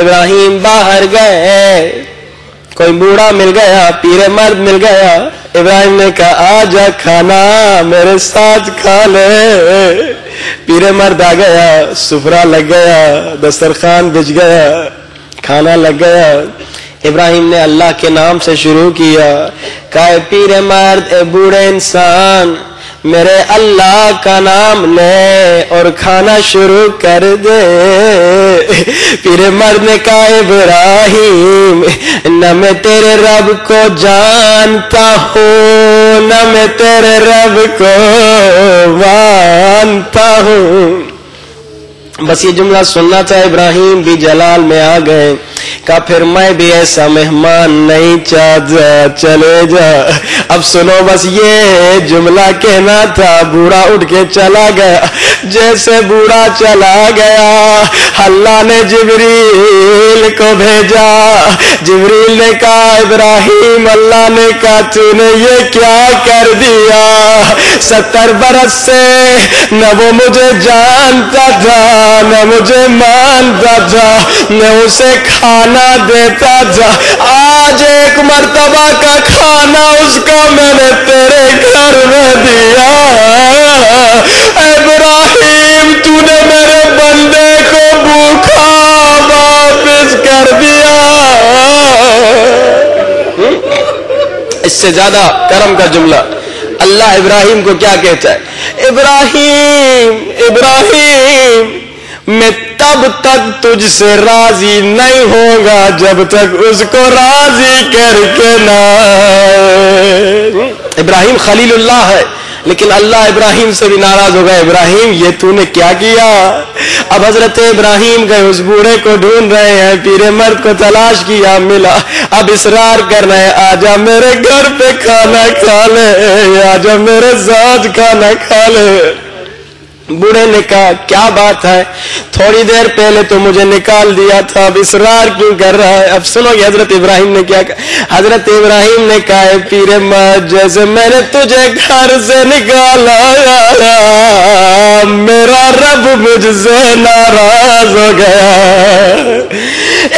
ابراہیم باہر گئے, کوئی بوڑھا مل گیا, پیر مرد مل گیا. ابراہیم نے کہا آجا کھانا میرے ساتھ کھا لے. پیر مرد آ گیا, سفرہ لگ گیا, دسترخوان بچ گیا, کھانا لگ گیا. ابراہیم نے اللہ کے نام سے شروع کیا, کہا پیر مرد اے بوڑھے انسان میرے اللہ کا نام لے اور کھانا شروع کر دے. پیر مرد نے کہا ابراہیم نہ میں تیرے رب کو جانتا ہوں نہ میں تیرے رب کو مانتا ہوں. بس یہ جملہ سننا تھا. ابراہیم بھی جلال میں آ گئے. کہا پھر میں بھی ایسا مہمان نہیں چاہتا, چلے جا. اب سنو بس یہ جملہ کہنا تھا. بوڑھا اٹھ کے چلا گیا. جیسے بوڑھا چلا گیا اللہ نے جبریل کو بھیجا. جبریل نے کہا ابراہیم اللہ نے کہا تو نے یہ کیا کر دیا. 70 برس سے نہ وہ مجھے جانتا تھا نہ مجھے مانتا تھا نہ اسے کھانا دیتا تھا. آج ایک مرتبہ کا کھانا اس کو میں نے تیرے گھر میں دیا. ابراہیم تو نے میرے بندے کو بھوکا واپس کر دیا. اس سے زیادہ کرم کا جملہ اللہ ابراہیم کو کیا کہتا ہے؟ ابراہیم ابراہیم میں تب تک تجھ سے راضی نہیں ہوگا جب تک اس کو راضی کر کے نہ. ابراہیم خلیل اللہ ہے لیکن اللہ ابراہیم سے بھی ناراض ہو گئے. ابراہیم یہ تو نے کیا کیا؟ اب حضرت ابراہیم گئے اس بوڑھے کو ڈھونڈ رہے ہیں. پیر مرد کو تلاش کیا, ملا. اب اصرار کر رہے ہیں آجا میرے گھر پہ کھانا کھا لے, آجا میرے ساتھ کھانا کھا لے. بوڑھے نے کہا کیا بات ہے, تھوڑی دیر پہلے تو مجھے نکال دیا تھا, اب اصرار کیوں کر رہا ہے؟ اب سنو گے حضرت ابراہیم نے کیا کہا. حضرت ابراہیم نے کہا پیر مرد جیسے میں نے تجھے گھر سے نکالا میرا رب مجھ سے ناراض ہو گیا.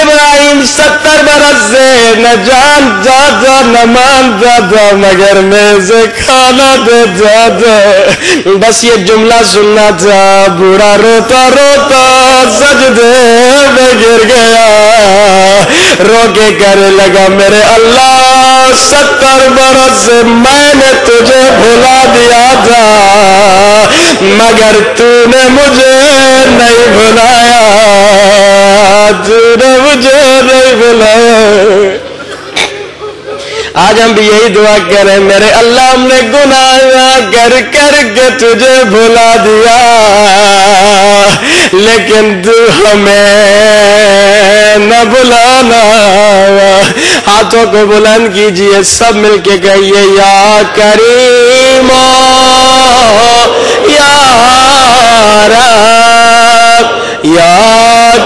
ابراہیم 70 برس سے نہ جانتا تھا نہ مانتا تھا مگر میں اسے کھانا دیتا تھا. بس یہ جملہ سننا تھا. بوڑھا روتا روتا سجدے میں گر گیا, رو کے کہنے لگا میرے اللہ 70 برس سے میں نے تجھے بھلا دیا تھا مگر تو نے مجھے نہیں بھلایا, تو نے مجھے نہیں بھلایا. آج ہم بھی یہی دعا کر رہے ہیں میرے اللہ ہم نے گناہ کر کر کے تجھے بھلا دیا لیکن تو ہمیں نہ بھلانا. ہاتھوں کو بلند کیجئے سب مل کے کہیے یا کریم یا رب یا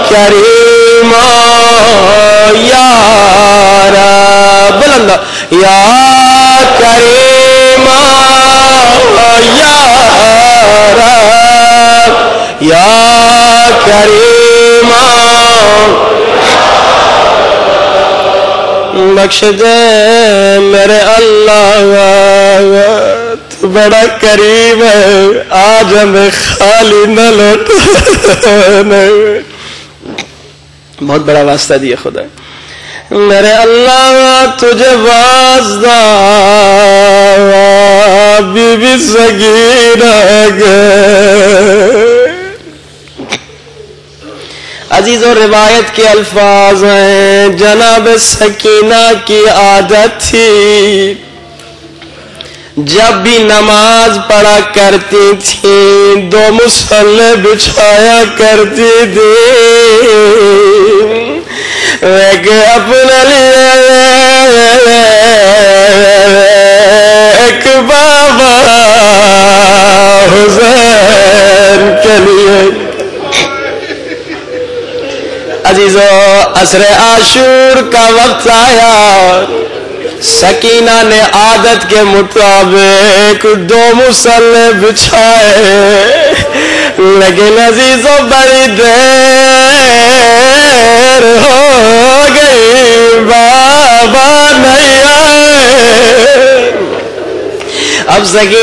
کریم یا رب. بلند یا کریم یا رب یا کریم بخش دے میرے اللہ تو بڑا کریم ہے, آج ہمیں خالی نہ لوٹانا. بہت بڑا واسطہ دیا خدا میرے اللہ تجھے واسطہ بی بی سکینہ گئے. عزیزوں روایت کے الفاظ ہیں جناب سکینہ کی عادت تھی جب بھی نماز پڑھا کرتی تھی 2 مصلے بچھایا کرتی تھی. ایک اپنے لیے ایک بابا حسین کے لیے. عزیزو عصر عاشور کا وقت آیا, سکینہ نے عادت کے مطابق 2 مصلے بچھائے لیکن عزیزو بڑی دیر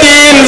3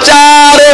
4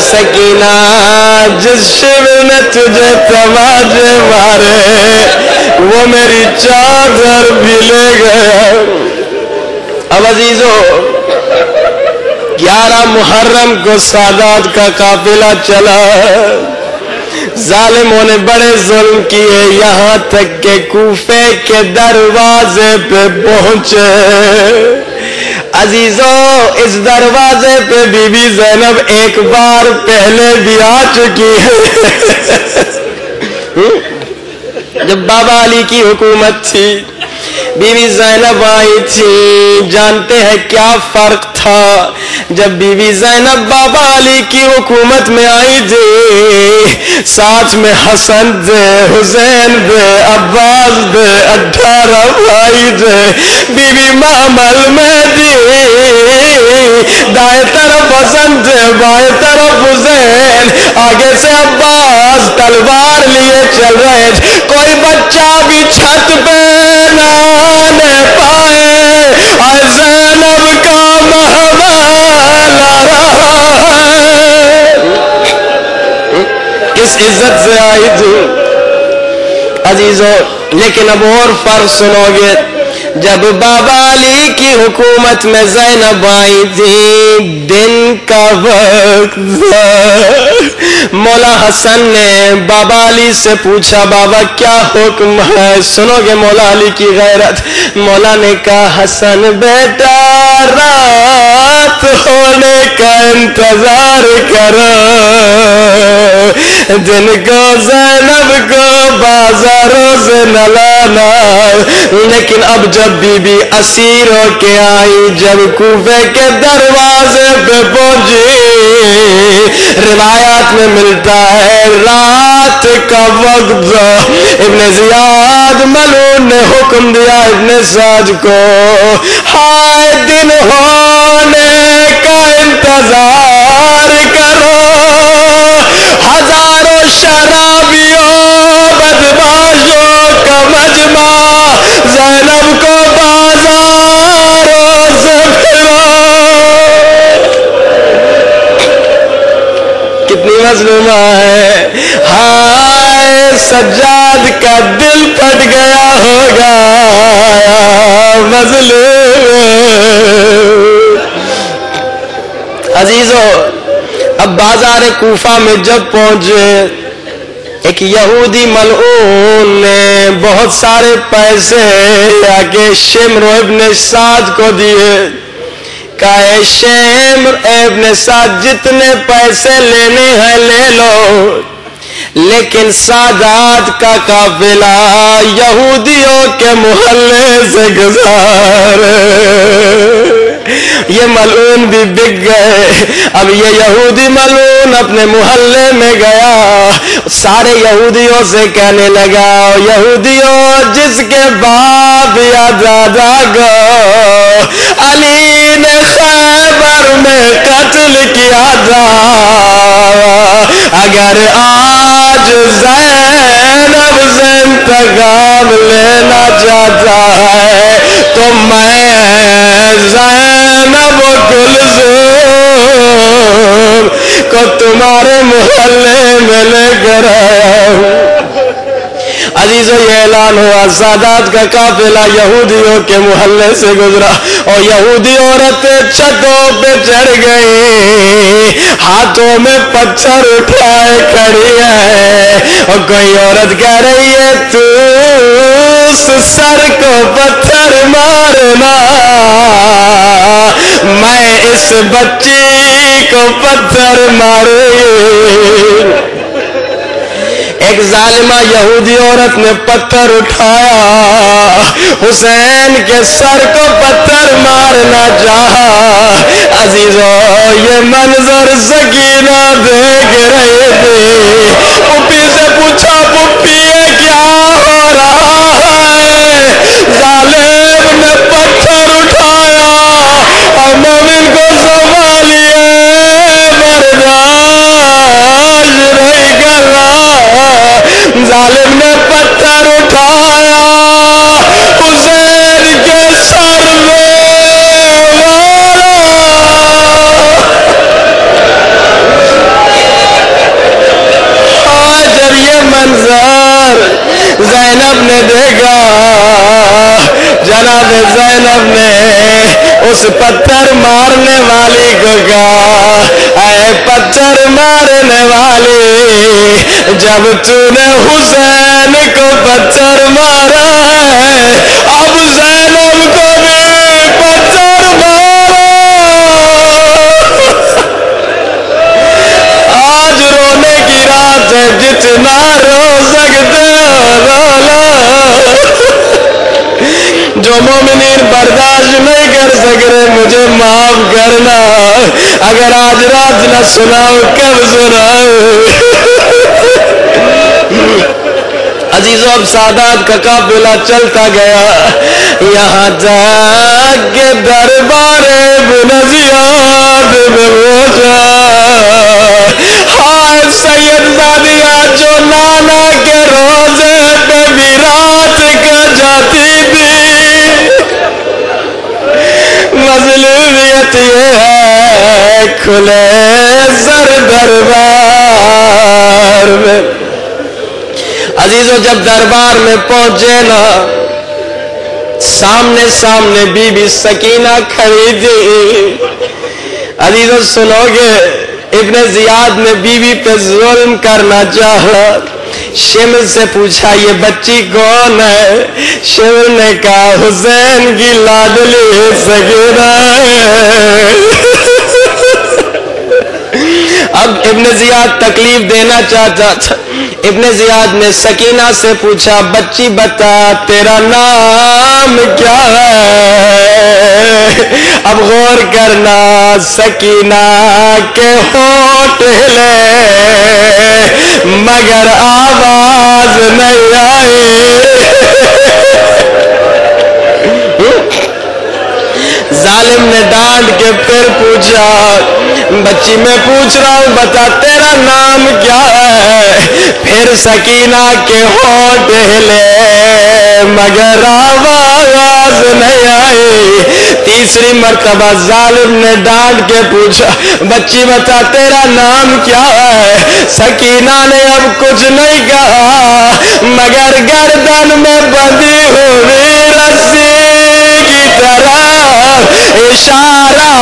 سکینہ جس شب نے تجھے تماچے مارے وہ میری چادر بھی لے گیا. اب عزیزو 11 محرم کو سادات کا قافلہ چلا. ظالموں نے بڑے ظلم کیے یہاں تک کہ کوفے کے دروازے پہ پہنچے. عزیزو اس دروازے پہ بی بی زینب ایک بار پہلے بھی آ چکی ہے. جب بابا علی کی حکومت تھی بی بی زینب آئی تھی. جانتے ہیں کیا فرق تھا؟ جب بی بی زینب بابا علی کی حکومت میں آئی تھی ساتھ میں حسن تھے, حسین تھے, عباس تھے, 18 بھائی تھے. بی بی معمل میں تھی, دائیں طرف حسن تھے, بائیں طرف حسین, آگے سے عباس تلوار لیے چل رہے تھے. کوئی بچہ بھی چھت پہ نہ آنے پائے, اے زینب کا کس عزت سے آئی تھی عزیزو. لیکن اب اور فرق سنو گے. جب بابا علی کی حکومت میں زینب آئی تھی دن کا وقت تھا. مولا حسن نے بابا علی سے پوچھا بابا کیا حکم ہے؟ سنو گے مولا علی کی غیرت. مولا نے کہا حسن بیٹا رات ہونے کا انتظار کرو, دن کو زینب کو بازاروں سے نہ لانا. لیکن اب جب بی بی اسیر ہو کے آئی, جب کوفے کے دروازے پہ پہنچی, روایات میں ملتا ہے رات کا وقت. ابن زیاد ملعون نے حکم دیا ابن سعد کو, ہائے دن ہونے کا انتظار کرو, ہزاروں شرابیوں بدماشوں کا مجمع زینب کو بازاروں سے پھرو. کتنی مظلومہ ہے. ہائے سجاد کا دل پھٹ گیا ہوگا مظلوم. عزیزو اب بازار کوفہ میں جب پہنچے ایک یہودی ملعون نے بہت سارے پیسے آگے شمر ابن سعد کو دیے. کہا شمر ابن سعد جتنے پیسے لینے ہیں لے لو, لیکن سادات کا قافلہ یہودیوں کے محلے سے گزارے. یہ ملعون بھی بک گئے. اب یہ یہودی ملعون اپنے محلے میں گیا, سارے یہودیوں سے کہنے لگا یہودیوں جس کے باپ یا دادا کو علی نے خیبر میں قتل کیا تھا, اگر آج زینب سے انتقام لینا چاہتا ہے تو میں زینب و کلثوم کو تمہارے محلے میں لے کر آیا ہوں. عزیزو یہ اعلان ہوا, سادات کا قافلہ یہودیوں کے محلے سے گزرا اور یہودی عورتیں چھتوں پہ چڑھ گئی, ہاتھوں میں پتھر اٹھائے کھڑی ہے, اور کوئی عورت کہہ رہی ہے تو سر کو پتھر مارنا, میں اس بچی کو پتھر ماروں. ایک ظالمہ یہودی عورت نے پتھر اٹھایا, حسین کے سر کو پتھر مارنا چاہا. عزیزو یہ منظر سکینہ دیکھ رہی تھی. پھوپھی سے پوچھا پھوپھی یہ کیا ہو رہا ہے؟ ظالم نے پتھر اٹھایا اور مومن کو سنبھالیے, برداشت نہیں کر رہا. ظالم نے پتھر اٹھایا حسین کے سر میں مارا. زینب نے اس پتھر مارنے والی کو کہا اے پتھر مارنے والی جب تو نے حسین کو پتھر مارا ہے اب زینب کو بھی پتھر مارا آج رونے کی رات ہے جتنا رو سکتے ہو رو لو جو مومنین برداشت نہیں کر سک رہے مجھے معاف کرنا اگر آج رات نہ سناؤ کب سناؤ عزیزو اب سادات کا قافلہ چلتا گیا یہاں تک کہ دربار ابن زیاد میں پہنچا ہائے سید زادیہ جو نانا کے روزے پہ بھی رات کا جاتی تھی مظلومیت یہ ہے کھلے سر دربار میں عزیزو جب دربار میں پہنچے نا سامنے سامنے بی بی سکینہ کھڑی تھی عزیزو سنو گے ابن زیاد نے بی بی پہ ظلم کرنا چاہا شمر سے پوچھا یہ بچی کون ہے شمر نے کہا حسین کی لاڈلی سکینہ اب ابن زیاد تکلیف دینا چاہتا تھا ابن زیاد نے سکینہ سے پوچھا بچی بتا تیرا نام کیا ہے اب غور کرنا سکینہ کے ہونٹ ہلے مگر آواز نہیں آئی ظالم نے ڈانٹ کے پھر پوچھا بچی میں پوچھ رہا ہوں بتا تیرا نام کیا ہے پھر سکینہ کے ہونٹ ہلے مگر آواز نہیں آئی تیسری مرتبہ ظالم نے ڈانٹ کے پوچھا بچی بتا تیرا نام کیا ہے سکینہ نے اب کچھ نہیں کہا مگر گردن میں بندھی ہوئی رسی کی طرح اشارہ